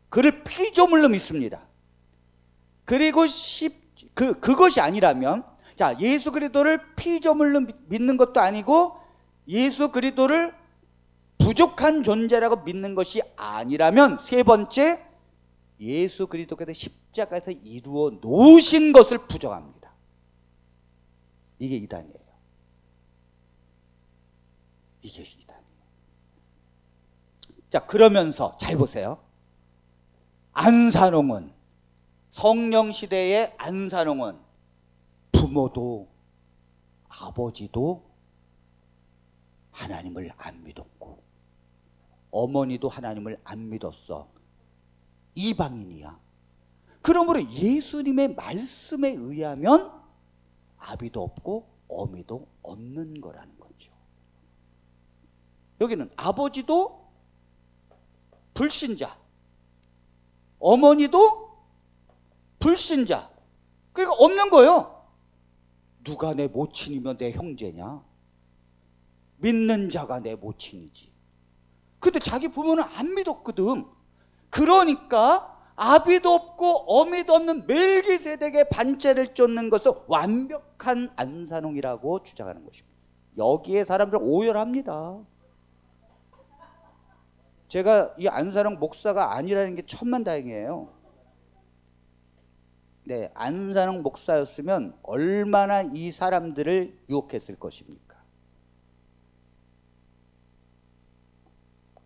그를 피조물로 믿습니다. 그리고 그것이 아니라면, 자, 예수 그리스도를 피조물로 믿는 것도 아니고 예수 그리스도를 부족한 존재라고 믿는 것이 아니라면, 세 번째, 예수 그리스도께서 십자가에서 이루어 놓으신 것을 부정합니다. 이게 이단이에요. 이게 이단이에요. 자, 그러면서 잘 보세요. 안산홍은, 성령 시대의 안산홍은 부모도 아버지도 하나님을 안 믿었고 어머니도 하나님을 안 믿었어. 이방인이야. 그러므로 예수님의 말씀에 의하면 아비도 없고 어미도 없는 거라는 거죠. 여기는 아버지도 불신자, 어머니도 불신자, 그러니까 없는 거예요. 누가 내 모친이며 내 형제냐? 믿는 자가 내 모친이지. 근데 자기 부모는 안 믿었거든. 그러니까 아비도 없고 어미도 없는 멜기세덱의 반차를 쫓는 것은 완벽한 안산홍이라고 주장하는 것입니다. 여기에 사람들 오열합니다. 제가 이 안산홍 목사가 아니라는 게 천만다행이에요. 네, 안산홍 목사였으면 얼마나 이 사람들을 유혹했을 것입니까?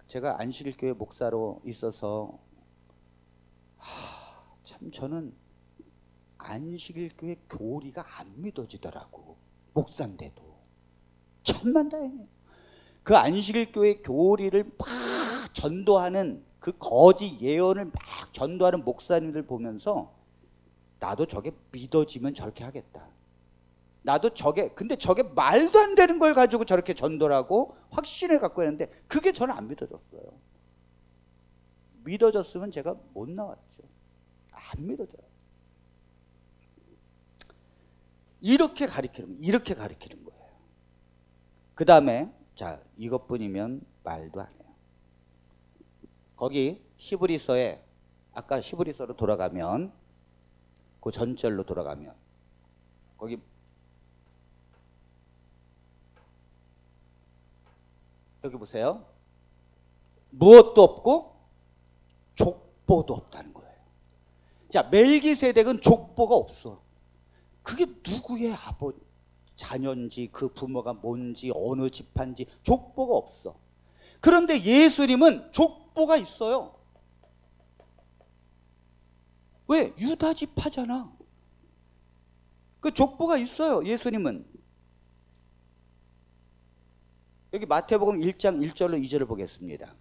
제가 안식일교회 목사로 있어서 참 저는 안식일교회 교리가 안 믿어지더라고. 목사인데도. 천만다행이에요. 그 안식일교회 교리를 막 전도하는 그 거짓 예언을 막 전도하는 목사님들 보면서 나도 저게 믿어지면 저렇게 하겠다. 나도 근데 저게 말도 안 되는 걸 가지고 저렇게 전도를 하고 확신을 갖고 있는데 그게 저는 안 믿어졌어요. 믿어졌으면 제가 못 나왔죠. 안 믿어져요. 이렇게 가르치는 거예요. 그 다음에 자, 이것뿐이면 말도 안 해요. 거기 히브리서에 아까 히브리서로 돌아가면 그 전절로 돌아가면 거기 여기 보세요. 무엇도 없고 족보도 없다는 거예요. 자, 멜기세덱은 족보가 없어. 그게 누구의 자녀인지 그 부모가 뭔지 어느 집안지 족보가 없어. 그런데 예수님은 족보가 있어요. 왜? 유다 지파잖아. 그 족보가 있어요. 예수님은. 여기 마태복음 1장 1절로 2절을 보겠습니다.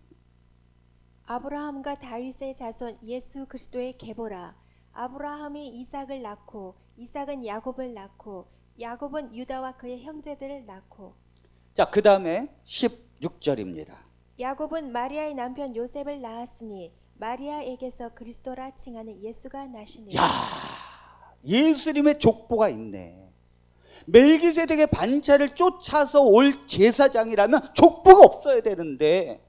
아브라함과 다윗의 자손 예수 그리스도의 계보라. 아브라함이 이삭을 낳고 이삭은 야곱을 낳고 야곱은 유다와 그의 형제들을 낳고. 자, 그 다음에 16절입니다. 야곱은 마리아의 남편 요셉을 낳았으니 마리아에게서 그리스도라 칭하는 예수가 나시니. 야, 예수님의 족보가 있네. 멜기세덱의 반차를 쫓아서 올 제사장이라면 족보가 없어야 되는데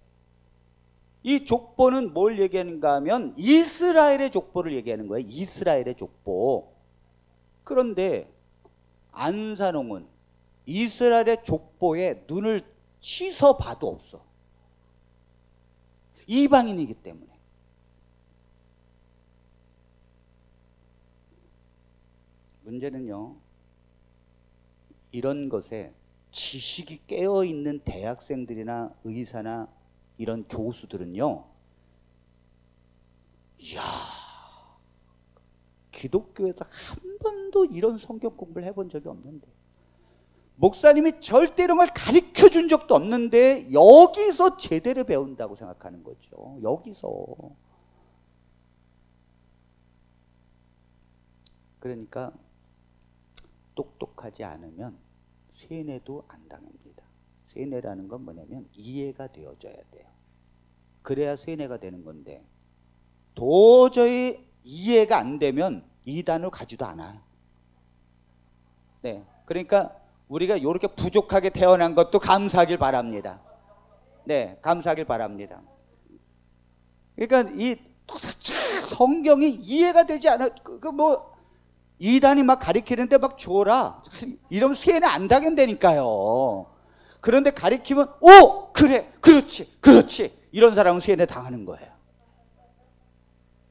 이 족보는 뭘 얘기하는가 하면 이스라엘의 족보를 얘기하는 거예요. 이스라엘의 족보. 그런데 안산홍은 이스라엘의 족보에 눈을 씻어봐도 없어. 이방인이기 때문에. 문제는요, 이런 것에 지식이 깨어있는 대학생들이나 의사나 이런 교수들은요, 이야, 기독교에서 한 번도 이런 성경 공부를 해본 적이 없는데, 목사님이 절대 이런 걸 가르쳐 준 적도 없는데 여기서 제대로 배운다고 생각하는 거죠. 여기서. 그러니까 똑똑하지 않으면 세뇌도 안 당합니다. 세뇌라는 건 뭐냐면 이해가 되어져야 돼요. 그래야 세뇌가 되는 건데 도저히 이해가 안 되면 이단으로 가지도 않아요. 네, 그러니까 우리가 이렇게 부족하게 태어난 것도 감사하길 바랍니다. 네, 감사하길 바랍니다. 그러니까 이 성경이 이해가 되지 않아. 이단이 막 가리키는데 막 줘라. 이러면 세뇌 안 당한다니까요. 그런데 가리키면 오, 그래, 그렇지. 이런 사람은 세뇌 당하는 거예요.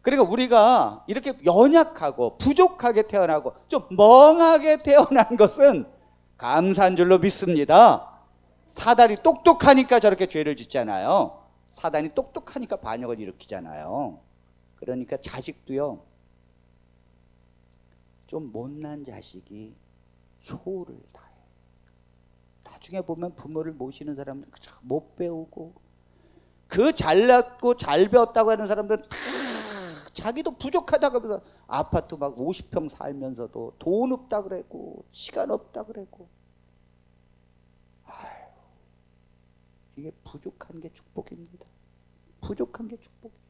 그러니까 우리가 이렇게 연약하고 부족하게 태어나고 좀 멍하게 태어난 것은 감사한 줄로 믿습니다. 사단이 똑똑하니까 저렇게 죄를 짓잖아요. 사단이 똑똑하니까 반역을 일으키잖아요. 그러니까 자식도요, 좀 못난 자식이 효를 다해. 나중에 보면 부모를 모시는 사람들 못 배우고, 그 잘났고 잘 배웠다고 하는 사람들은 다 자기도 부족하다고 하면서 아파트 막 50평 살면서도 돈 없다 그랬고 시간 없다 그랬고. 아유, 이게 부족한 게 축복입니다. 부족한 게 축복이에요.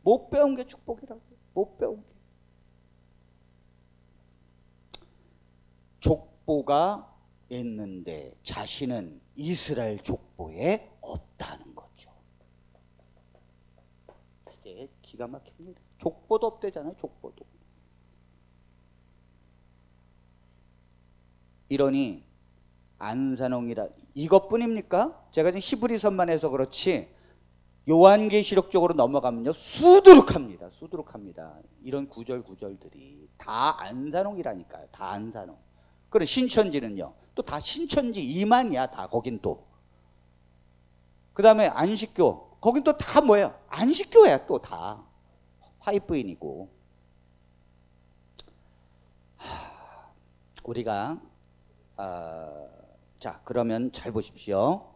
못 배운 게 축복이라고. 못 배운 게. 족보가 있는데 자신은 이스라엘 족보에 없다는 거죠. 이게 기가 막힙니다. 족보도 없대잖아요. 족보도. 이러니 안산홍이라 이것뿐입니까? 제가 지금 히브리서만 해서 그렇지 요한계시록 쪽으로 넘어가면요 수두룩합니다. 수두룩합니다. 이런 구절들이 다 안산홍이라니까요. 다 안산홍. 그리고 신천지는요 또 다 신천지 이만이야. 다 거긴 또. 그 다음에 안식교 거긴 또 다 뭐예요? 안식교야. 또 다 화이트인이고. 우리가 자 그러면 잘 보십시오.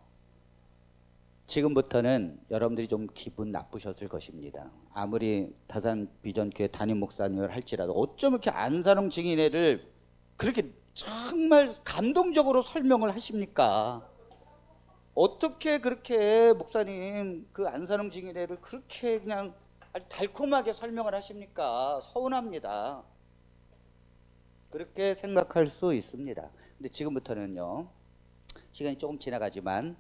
지금부터는 여러분들이 좀 기분 나쁘셨을 것입니다. 아무리 다산 비전교회 담임 목사님을 할지라도 어쩜 이렇게 안산홍 증인회를 그렇게 정말 감동적으로 설명을 하십니까? 어떻게 그렇게 목사님 그 안산홍 증인회를 그렇게 그냥 아주 달콤하게 설명을 하십니까? 서운합니다. 그렇게 생각할 수 있습니다. 근데 지금부터는요 시간이 조금 지나가지만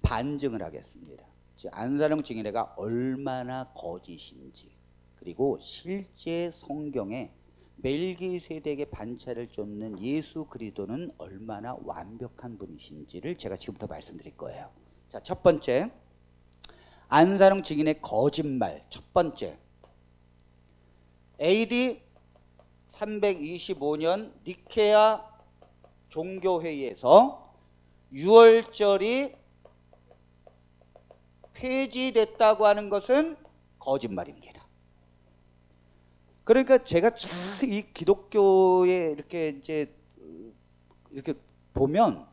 반증을 하겠습니다. 안산홍 증인회가 얼마나 거짓인지, 그리고 실제 성경에 멜기세덱의 반차를 쫓는 예수 그리스도는 얼마나 완벽한 분이신지를 제가 지금부터 말씀드릴 거예요. 자, 첫 번째, 안산홍 증인의 거짓말. 첫 번째, AD 325년 니케아 종교회의에서 유월절이 폐지됐다고 하는 것은 거짓말입니다. 그러니까 제가 참 이 기독교에 이렇게 보면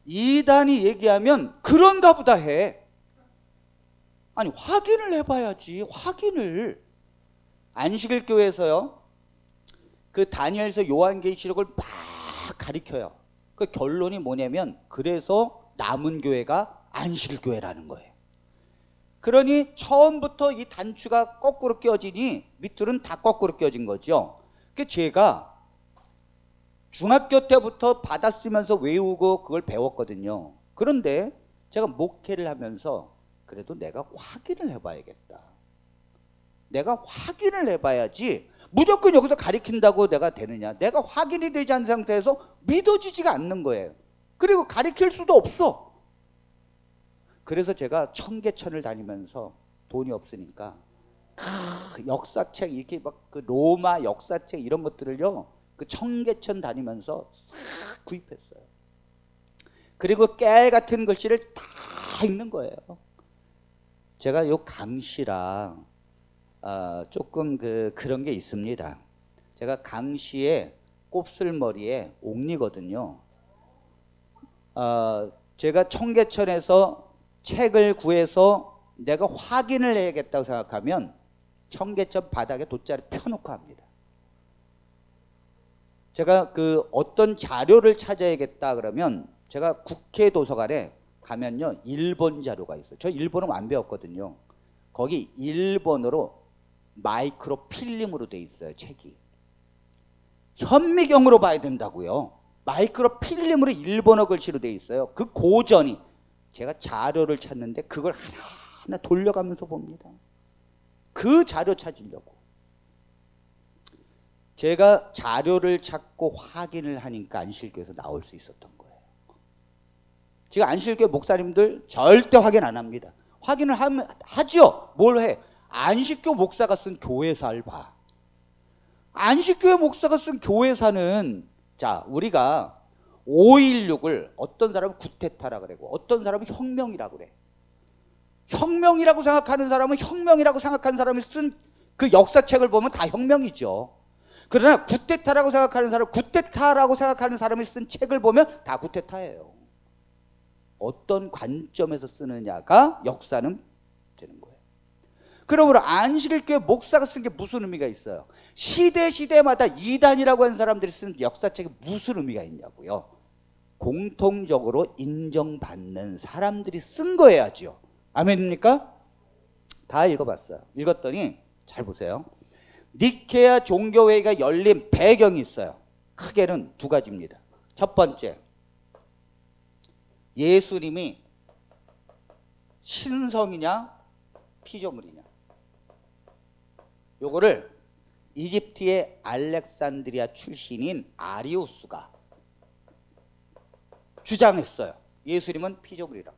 이단이 얘기하면 그런가 보다 해. 아니 확인을 해봐야지. 확인을. 안식일 교회에서요 그 다니엘서 요한계시록을 막 가리켜요. 그 결론이 뭐냐면 그래서 남은 교회가 안식일 교회라는 거예요. 그러니 처음부터 이 단추가 거꾸로 껴지니 밑줄은 다 거꾸로 껴진 거죠. 그 제가 중학교 때부터 받아 쓰면서 외우고 그걸 배웠거든요. 그런데 제가 목회를 하면서 그래도 내가 확인을 해봐야겠다. 내가 확인을 해봐야지 무조건 여기서 가리킨다고 내가 되느냐. 내가 확인이 되지 않은 상태에서 믿어지지가 않는 거예요. 그리고 가리킬 수도 없어. 그래서 제가 청계천을 다니면서 돈이 없으니까 역사책 이렇게 막 그 로마 역사책 이런 것들을요 그 청계천 다니면서 싹 구입했어요. 그리고 깨알 같은 글씨를 다 읽는 거예요. 제가 요 강씨랑 조금 그런 게 있습니다. 제가 강씨의 곱슬머리에 옥리거든요. 제가 청계천에서 책을 구해서 내가 확인을 해야겠다고 생각하면 청계천 바닥에 돗자리 펴놓고 합니다. 제가 그 어떤 자료를 찾아야겠다 그러면 제가 국회 도서관에 가면요 일본 자료가 있어요. 저 일본은 안 배웠거든요. 거기 일본어로 마이크로 필름으로 돼 있어요. 책이. 현미경으로 봐야 된다고요. 마이크로 필름으로 일본어 글씨로 돼 있어요. 그 고전이. 제가 자료를 찾는데 그걸 하나하나 돌려가면서 봅니다. 그 자료 찾으려고. 제가 자료를 찾고 확인을 하니까 안식교에서 나올 수 있었던 거예요. 지금 안식교 목사님들 절대 확인 안 합니다. 확인을 하죠. 뭘 해? 안식교 목사가 쓴 교회사를 봐. 안식교회 목사가 쓴 교회사는 자 우리가 5.16을 어떤 사람은 구테타라 그러고 어떤 사람은 혁명이라 그래. 혁명이라고 생각하는 사람은 혁명이라고 생각하는 사람이 쓴 그 역사책을 보면 다 혁명이죠. 그러나 구테타라고 생각하는 사람이 쓴 책을 보면 다 구테타예요. 어떤 관점에서 쓰느냐가 역사는 되는 거예요. 그러므로 안식일교회 목사가 쓴 게 무슨 의미가 있어요? 시대마다 이단이라고 하는 사람들이 쓰는 역사책에 무슨 의미가 있냐고요. 공통적으로 인정받는 사람들이 쓴 거여야죠. 아멘입니까? 다 읽어봤어요. 읽었더니 잘 보세요. 니케아 종교회의가 열린 배경이 있어요. 크게는 두 가지입니다. 첫 번째, 예수님이 신성이냐 피조물이냐. 요거를 이집트의 알렉산드리아 출신인 아리우스가 주장했어요. 예수님은 피조물이라.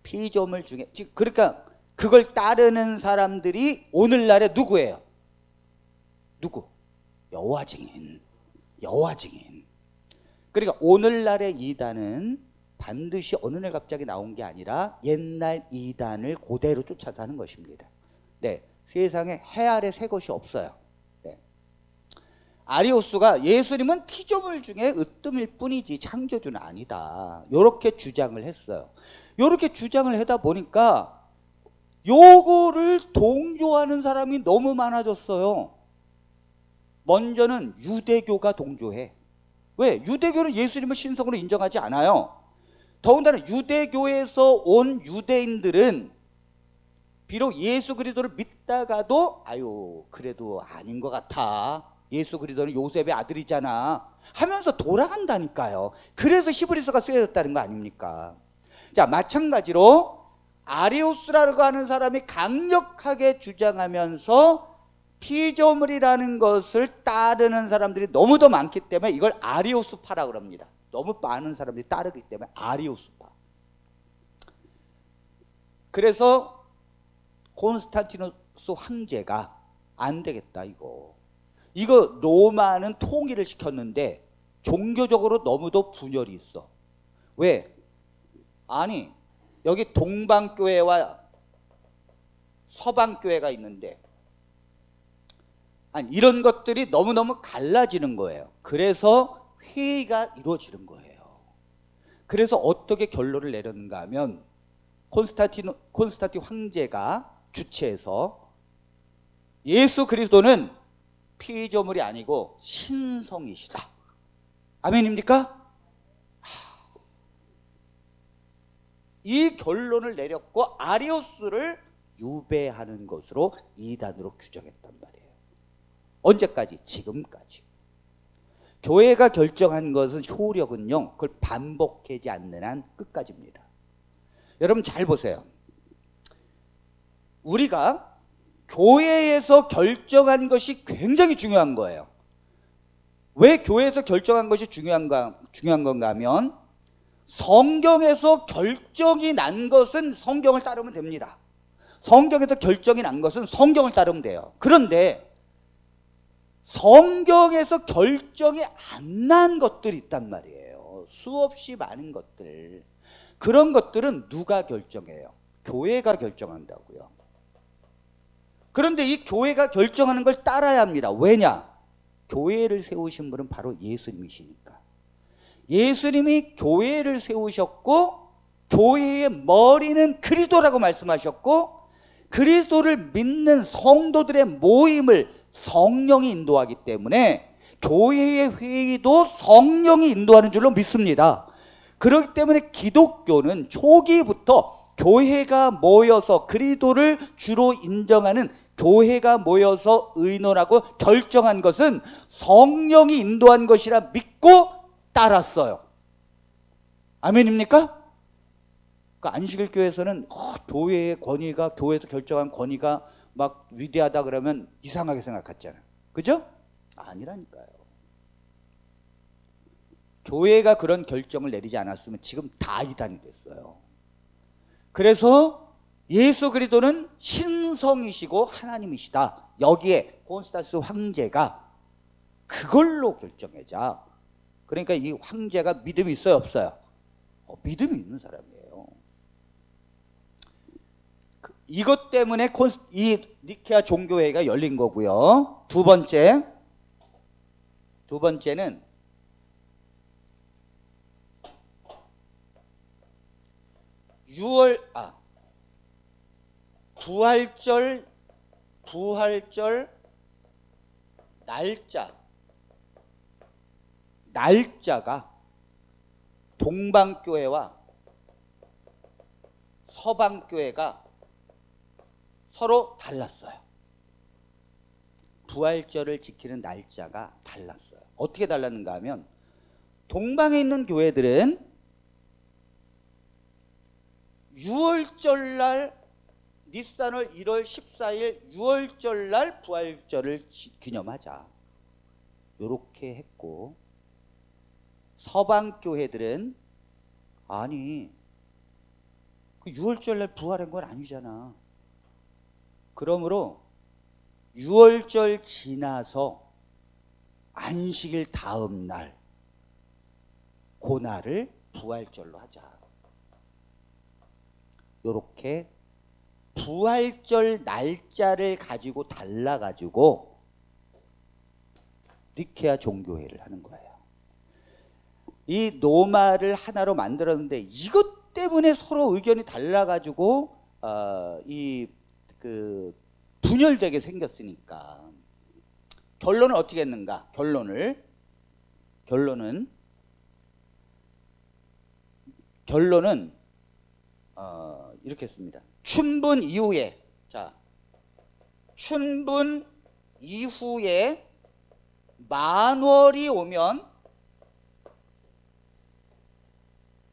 피조물 중에, 그러니까 그걸 따르는 사람들이 오늘날의 누구예요? 누구? 여호와 증인. 그러니까 오늘날의 이단은 반드시 어느 날 갑자기 나온 게 아니라 옛날 이단을 그대로 쫓아서 하는 것입니다. 네, 세상에 해 아래 새 것이 없어요. 네. 아리우스가 예수님은 피조물 중에 으뜸일 뿐이지 창조주는 아니다. 이렇게 주장을 했어요. 이렇게 주장을 하다 보니까 요거를 동조하는 사람이 너무 많아졌어요. 먼저는 유대교가 동조해. 왜? 유대교는 예수님을 신성으로 인정하지 않아요. 더군다나 유대교에서 온 유대인들은 비록 예수 그리스도를 믿다가도 아유 그래도 아닌 것 같아. 예수 그리스도는 요셉의 아들이잖아 하면서 돌아간다니까요. 그래서 히브리서가 쓰여졌다는 거 아닙니까? 자, 마찬가지로 아리우스라고 하는 사람이 강력하게 주장하면서 피조물이라는 것을 따르는 사람들이 너무도 많기 때문에 이걸 아리우스파라고 합니다. 너무 많은 사람들이 따르기 때문에 아리우스파. 그래서 콘스탄티누스 황제가 안 되겠다 이거 로마는 통일을 시켰는데 종교적으로 너무도 분열이 있어. 왜? 아니 여기 동방교회와 서방교회가 있는데 아니 이런 것들이 너무너무 갈라지는 거예요. 그래서 회의가 이루어지는 거예요. 그래서 어떻게 결론을 내렸는가 하면 콘스탄틴 황제가 주최해서 예수 그리스도는 피조물이 아니고 신성이시다. 아멘입니까? 이 결론을 내렸고 아리우스를 유배하는 것으로 이단으로 규정했단 말이에요. 언제까지? 지금까지. 교회가 결정한 것은 효력은요 그걸 반복하지 않는 한 끝까지입니다. 여러분 잘 보세요. 우리가 교회에서 결정한 것이 굉장히 중요한 거예요. 왜 교회에서 결정한 것이 중요한 건가 하면 성경에서 결정이 난 것은 성경을 따르면 됩니다. 성경에서 결정이 난 것은 성경을 따르면 돼요. 그런데 성경에서 결정이 안 난 것들이 있단 말이에요. 수없이 많은 것들. 그런 것들은 누가 결정해요? 교회가 결정한다고요. 그런데 이 교회가 결정하는 걸 따라야 합니다. 왜냐? 교회를 세우신 분은 바로 예수님이시니까. 예수님이 교회를 세우셨고 교회의 머리는 그리스도라고 말씀하셨고 그리스도를 믿는 성도들의 모임을 성령이 인도하기 때문에 교회의 회의도 성령이 인도하는 줄로 믿습니다. 그렇기 때문에 기독교는 초기부터 교회가 모여서 그리스도를 주로 인정하는 교회가 모여서 의논하고 결정한 것은 성령이 인도한 것이라 믿고 따랐어요. 아멘입니까? 그 안식일 교회에서는 교회의 권위가 교회에서 결정한 권위가 막 위대하다 그러면 이상하게 생각했잖아요. 그죠? 아니라니까요. 교회가 그런 결정을 내리지 않았으면 지금 다 이단이 됐어요. 그래서 예수 그리스도는 신성이시고 하나님이시다. 여기에 콘스탄스 황제가 그걸로 결정하자. 그러니까 이 황제가 믿음이 있어요, 없어요? 믿음이 있는 사람이에요. 이것 때문에 이 니케아 종교회의가 열린 거고요. 두 번째, 두 번째는 부활절 날짜가 동방교회와 서방교회가 서로 달랐어요. 부활절을 지키는 날짜가 달랐어요. 어떻게 달랐는가 하면 동방에 있는 교회들은 6월절 날 니산월 1월 14일 6월절 날 부활절을 기념하자. 요렇게 했고, 서방 교회들은 아니 그 6월절 날 부활한 건 아니잖아. 그러므로 6월절 지나서 안식일 다음 날 그날을 부활절로 하자. 요렇게 부활절 날짜를 가지고 달라가지고 니케아 종교회를 하는 거예요. 이 노마를 하나로 만들었는데 이것 때문에 서로 의견이 달라가지고 분열되게 생겼으니까 결론은 어떻게 했는가? 결론은 이렇게 했습니다. 춘분 이후에 만월이 오면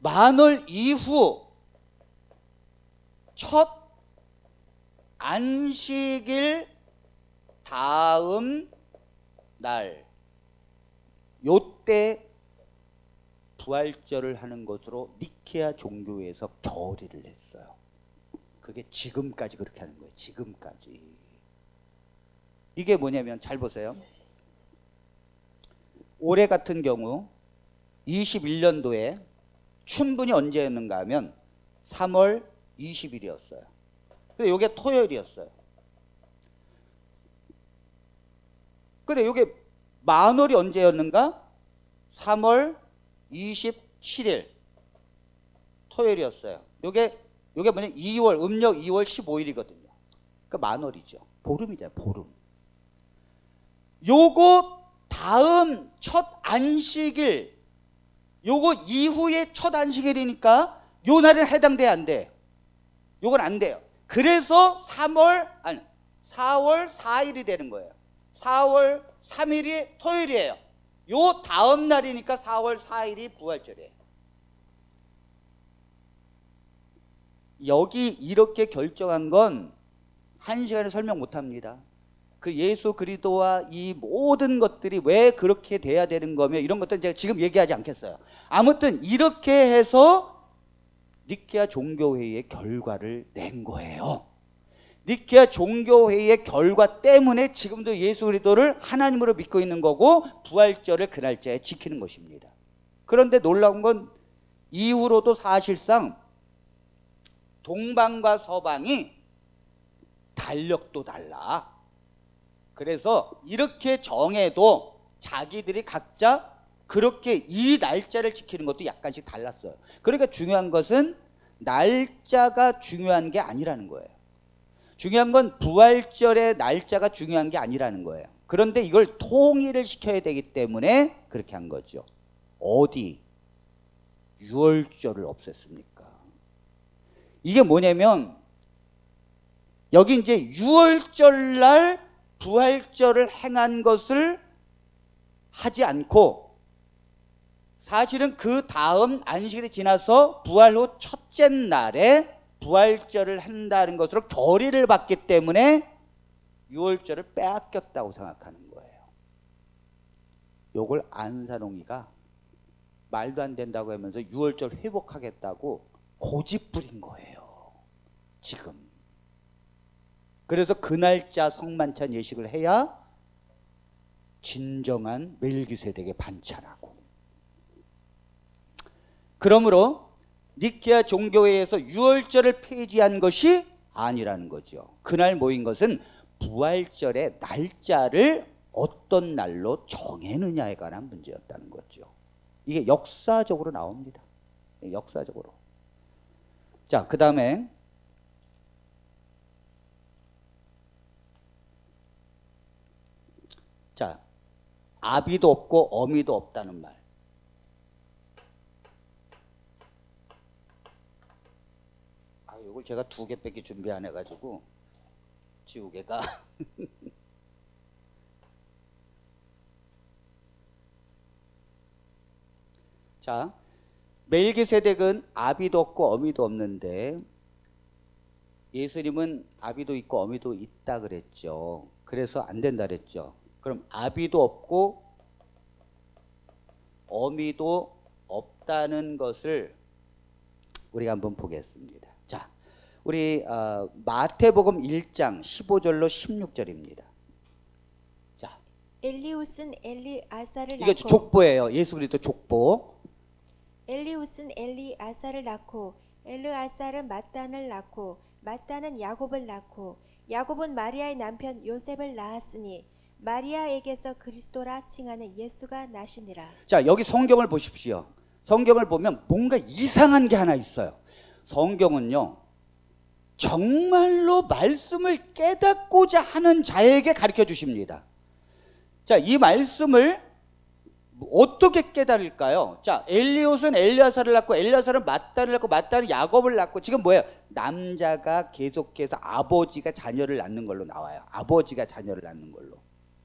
만월 이후 첫 안식일 다음 날 요때 부활절을 하는 것으로 니케아 종교에서 결의를 했어요. 그게 지금까지 그렇게 하는 거예요. 지금까지. 이게 뭐냐면 잘 보세요. 올해 같은 경우 21년도에 춘분이 언제였는가 하면 3월 20일이었어요. 근데 이게 토요일이었어요. 근데 이게 만월이 언제였는가? 3월 27일 토요일이었어요. 요게 뭐냐? 2월 음력 2월 15일이거든요. 그러니까 만월이죠. 보름이잖아요. 보름. 요거 다음 첫 안식일 요거 이후에 첫 안식일이니까 요 날에 해당돼야 안 돼. 요건 안 돼요. 그래서 4월 4일이 되는 거예요. 4월 3일이 토요일이에요. 요 다음 날이니까 4월 4일이 부활절이에요. 여기 이렇게 결정한 건 한 시간에 설명 못합니다. 그 예수 그리스도와 이 모든 것들이 왜 그렇게 돼야 되는 거며 이런 것들은 제가 지금 얘기하지 않겠어요. 아무튼 이렇게 해서 니케아 종교회의의 결과를 낸 거예요. 니케아 종교회의의 결과 때문에 지금도 예수 그리스도를 하나님으로 믿고 있는 거고 부활절을 그 날짜에 지키는 것입니다. 그런데 놀라운 건 이후로도 사실상 동방과 서방이 달력도 달라. 그래서 이렇게 정해도 자기들이 각자 그렇게 이 날짜를 지키는 것도 약간씩 달랐어요. 그러니까 중요한 것은 날짜가 중요한 게 아니라는 거예요. 중요한 건 부활절의 날짜가 중요한 게 아니라는 거예요. 그런데 이걸 통일을 시켜야 되기 때문에 그렇게 한 거죠. 어디 6월절을 없앴습니까? 이게 뭐냐면 여기 이제 6월절 날 부활절을 행한 것을 하지 않고 사실은 그 다음 안식일이 지나서 부활 후 첫째 날에 부활절을 한다는 것으로 결의를 받기 때문에 6월절을 빼앗겼다고 생각하는 거예요. 요걸 안산홍이가 말도 안 된다고 하면서 6월절 회복하겠다고 고집 부린 거예요. 지금. 그래서 그 날짜 성만찬 예식을 해야 진정한 멜기세덱의 반찬하고. 그러므로 니케아 종교회에서 6월절을 폐지한 것이 아니라는 거죠. 그날 모인 것은 부활절의 날짜를 어떤 날로 정해느냐에 관한 문제였다는 거죠. 이게 역사적으로 나옵니다. 역사적으로. 자, 그 다음에 자, 아비도 없고 어미도 없다는 말. 아, 이걸 제가 2개밖에 준비 안 해가지고 지우개가 자, 멜기세덱은 아비도 없고 어미도 없는데 예수님은 아비도 있고 어미도 있다 그랬죠. 그래서 안 된다 그랬죠. 그럼 아비도 없고 어미도 없다는 것을 우리가 한번 보겠습니다. 자, 우리 마태복음 1장 15절로 16절입니다. 자, 엘리웃은 엘리아사를 이게 낳고 족보예요. 예수 그리스도 족보. 엘리웃은 엘리아사를 낳고 엘르아사는 마단을 낳고 마단은 야곱을 낳고 야곱은 마리아의 남편 요셉을 낳았으니 마리아에게서 그리스도라 칭하는 예수가 나시니라. 자, 여기 성경을 보십시오. 성경을 보면 뭔가 이상한 게 하나 있어요. 성경은요, 정말로 말씀을 깨닫고자 하는 자에게 가르쳐 주십니다. 자, 이 말씀을 어떻게 깨달을까요? 자, 엘리옷은 엘리야사를 낳고 엘리야사는 마따를 낳고 마따는 야곱을 낳고 지금 뭐예요? 남자가 계속해서 아버지가 자녀를 낳는 걸로 나와요. 아버지가 자녀를 낳는 걸로.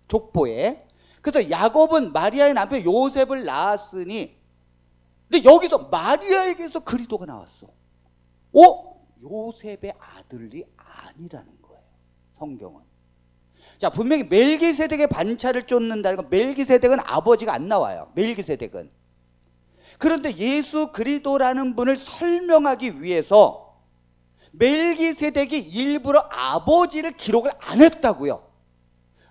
족보에. 그래서 야곱은 마리아의 남편 요셉을 낳았으니 근데 여기서 마리아에게서 그리스도가 나왔어. 요셉의 아들이 아니라는 거예요. 성경은. 자, 분명히 멜기세덱의 반차를 쫓는다는 건 멜기세덱은 아버지가 안 나와요. 멜기세덱은. 그런데 예수 그리스도라는 분을 설명하기 위해서 멜기세덱이 일부러 아버지를 기록을 안 했다고요.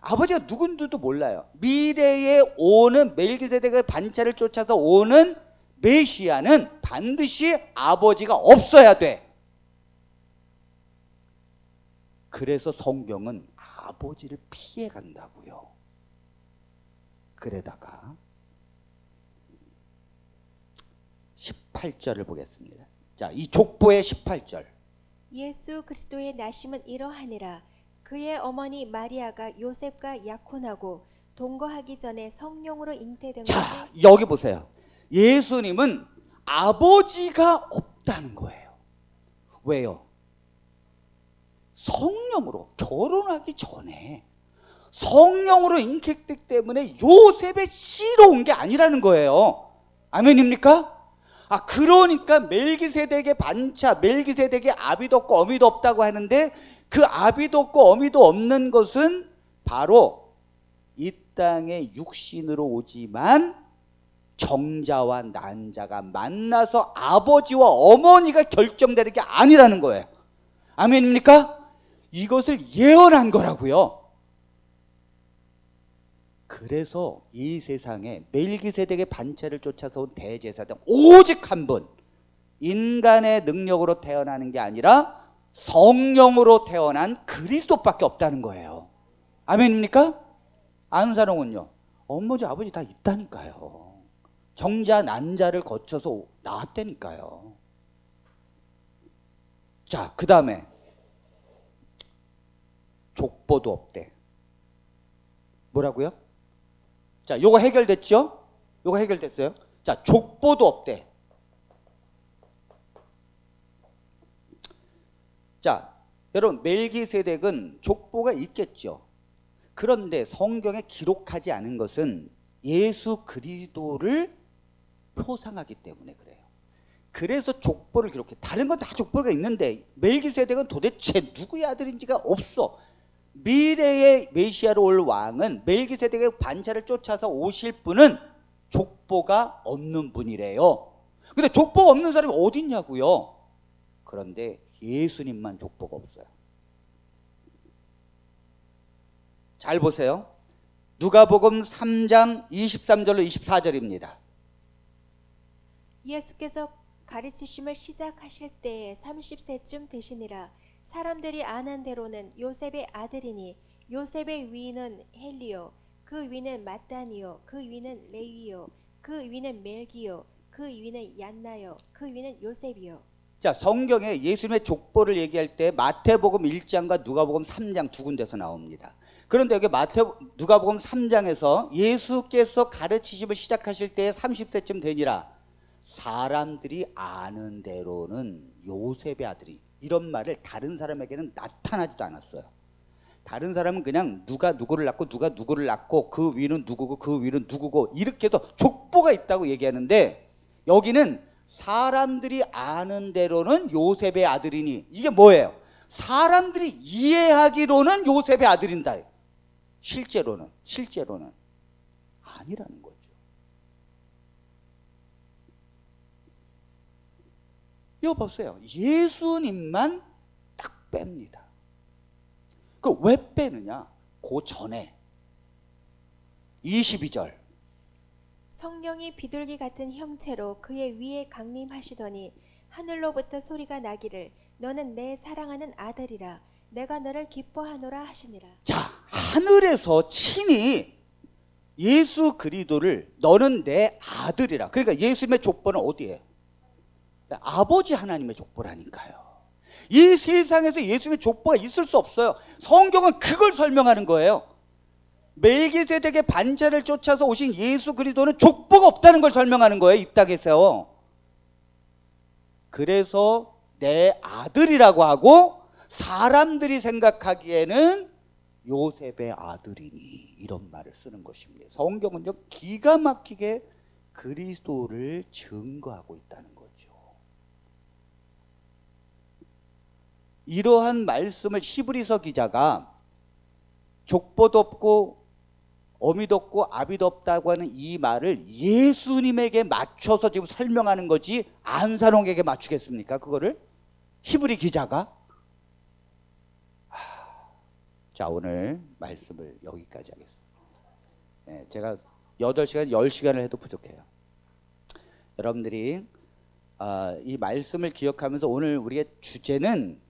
아버지가 누군지도 몰라요. 미래에 오는 멜기세덱의 반차를 쫓아서 오는 메시아는 반드시 아버지가 없어야 돼. 그래서 성경은 아버지를 피해 간다고요. 그러다가 18절을 보겠습니다. 자, 이 족보의 18절. 예수 그리스도의 나심은 이러하니라. 그의 어머니 마리아가 요셉과 약혼하고 동거하기 전에 성령으로 잉태된 자, 것이. 여기 보세요. 예수님은 아버지가 없다는 거예요. 왜요? 성령으로 결혼하기 전에 성령으로 잉태됐기 때문에 요셉의 씨로 온 게 아니라는 거예요. 아멘입니까? 그러니까 멜기세덱의 반차, 멜기세덱의 아비도 없고 어미도 없다고 하는데 그 아비도 없고 어미도 없는 것은 바로 이 땅에 육신으로 오지만 정자와 난자가 만나서 아버지와 어머니가 결정되는 게 아니라는 거예요. 아멘입니까? 이것을 예언한 거라고요. 그래서 이 세상에 멜기세덱의 반차를 쫓아서 온 대제사장 오직 한 분, 인간의 능력으로 태어나는 게 아니라 성령으로 태어난 그리스도밖에 없다는 거예요. 아멘입니까? 아는 사람은요, 어머니 아버지 다 있다니까요. 정자 난자를 거쳐서 나왔다니까요. 자, 그 다음에 족보도 없대. 뭐라고요? 자, 요거 해결됐죠? 요거 해결됐어요? 자, 족보도 없대. 자, 여러분, 멜기세덱은 족보가 있겠죠. 그런데 성경에 기록하지 않은 것은 예수 그리스도를 표상하기 때문에 그래요. 그래서 족보를 기록해. 다른 건 다 족보가 있는데 멜기세덱은 도대체 누구의 아들인지가 없어. 미래의 메시아로 올 왕은 멜기세덱의 반차를 쫓아서 오실 분은 족보가 없는 분이래요. 근데 족보가 없는 사람이 어디 있냐고요. 그런데 예수님만 족보가 없어요. 잘 보세요. 누가복음 3장 23절로 24절입니다. 예수께서 가르치심을 시작하실 때에 30세쯤 되시니라. 사람들이 아는 대로는 요셉의 아들이니 요셉의 위인은 헬리요 그 위는 마따니요, 그 위는 레위요, 그 위는 멜기요, 그 위는 얀나요, 그 위는 요셉이요. 자, 성경에 예수님의 족보를 얘기할 때 마태복음 1장과 누가복음 3장 두 군데서 나옵니다. 그런데 여기 누가복음 3장에서 예수께서 가르치심을 시작하실 때 30세쯤 되니라 사람들이 아는 대로는 요셉의 아들이, 이런 말을 다른 사람에게는 나타나지도 않았어요. 다른 사람은 그냥 누가 누구를 낳고 누가 누구를 낳고 그 위는 누구고 그 위는 누구고 이렇게 해서 족보가 있다고 얘기하는데, 여기는 사람들이 아는 대로는 요셉의 아들이니, 이게 뭐예요? 사람들이 이해하기로는 요셉의 아들인다. 실제로는 아니라는 거죠. 이거 보세요. 예수님만 딱 뺍니다. 그 왜 빼느냐? 그 전에 22절 성령이 비둘기 같은 형체로 그의 위에 강림하시더니 하늘로부터 소리가 나기를 너는 내 사랑하는 아들이라 내가 너를 기뻐하노라 하시니라. 자, 하늘에서 친히 예수 그리스도를 너는 내 아들이라. 그러니까 예수님의 족보는 어디예요? 아버지 하나님의 족보라니까요. 이 세상에서 예수님의 족보가 있을 수 없어요. 성경은 그걸 설명하는 거예요. 멜기세덱의 반차를 쫓아서 오신 예수 그리스도는 족보가 없다는 걸 설명하는 거예요, 이 땅에서. 그래서 내 아들이라고 하고 사람들이 생각하기에는 요셉의 아들이니, 이런 말을 쓰는 것입니다. 성경은요, 기가 막히게 그리스도를 증거하고 있다는 거죠. 이러한 말씀을 히브리서 기자가 족보도 없고 어미도 없고 아비도 없다고 하는 이 말을 예수님에게 맞춰서 지금 설명하는 거지 안산홍에게 맞추겠습니까? 그거를 히브리 기자가. 자, 오늘 말씀을 여기까지 하겠습니다. 제가 8시간 10시간을 해도 부족해요. 여러분들이 이 말씀을 기억하면서 오늘 우리의 주제는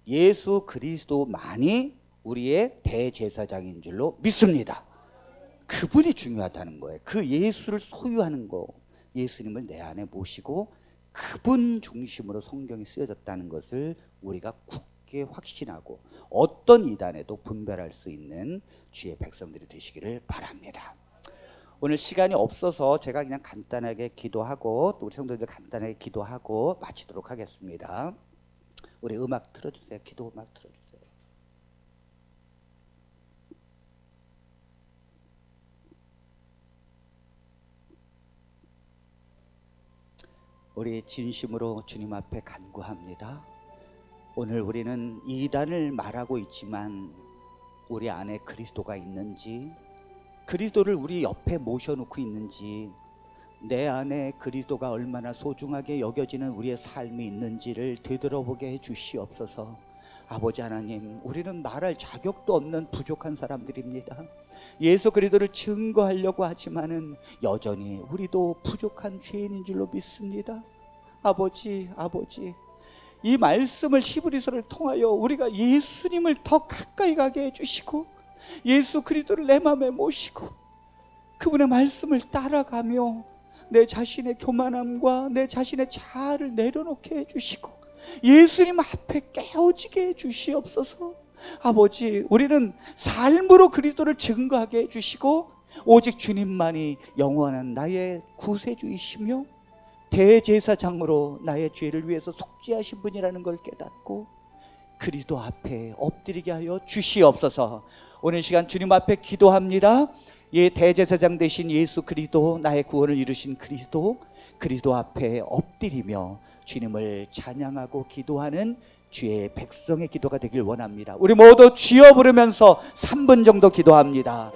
예수 그리스도만이 우리의 대제사장인 줄로 믿습니다. 그분이 중요하다는 거예요. 그 예수를 소유하는 거, 예수님을 내 안에 모시고 그분 중심으로 성경이 쓰여졌다는 것을 우리가 굳게 확신하고 어떤 이단에도 분별할 수 있는 주의 백성들이 되시기를 바랍니다. 오늘 시간이 없어서 제가 그냥 간단하게 기도하고 또 우리 성도들 간단하게 기도하고 마치도록 하겠습니다. 우리 음악 틀어주세요. 기도 음악 틀어주세요. 우리 진심으로 주님 앞에 간구합니다. 오늘 우리는 이단을 말하고 있지만 우리 안에 그리스도가 있는지, 그리스도를 우리 옆에 모셔놓고 있는지, 내 안에 그리스도가 얼마나 소중하게 여겨지는 우리의 삶이 있는지를 되돌아보게 해 주시옵소서. 아버지 하나님, 우리는 말할 자격도 없는 부족한 사람들입니다. 예수 그리스도를 증거하려고 하지만은 여전히 우리도 부족한 죄인인 줄로 믿습니다. 아버지, 이 말씀을 히브리서를 통하여 우리가 예수님을 더 가까이 가게 해주시고 예수 그리스도를 내 마음에 모시고 그분의 말씀을 따라가며 내 자신의 교만함과 내 자신의 자아를 내려놓게 해주시고 예수님 앞에 깨어지게 해주시옵소서. 아버지, 우리는 삶으로 그리스도를 증거하게 해주시고 오직 주님만이 영원한 나의 구세주이시며 대제사장으로 나의 죄를 위해서 속죄하신 분이라는 걸 깨닫고 그리스도 앞에 엎드리게 하여 주시옵소서. 오늘 시간 주님 앞에 기도합니다. 예, 대제사장 되신 예수 그리스도, 나의 구원을 이루신 그리스도 앞에 엎드리며 주님을 찬양하고 기도하는 주의 백성의 기도가 되길 원합니다. 우리 모두 주여 부르면서 3분 정도 기도합니다.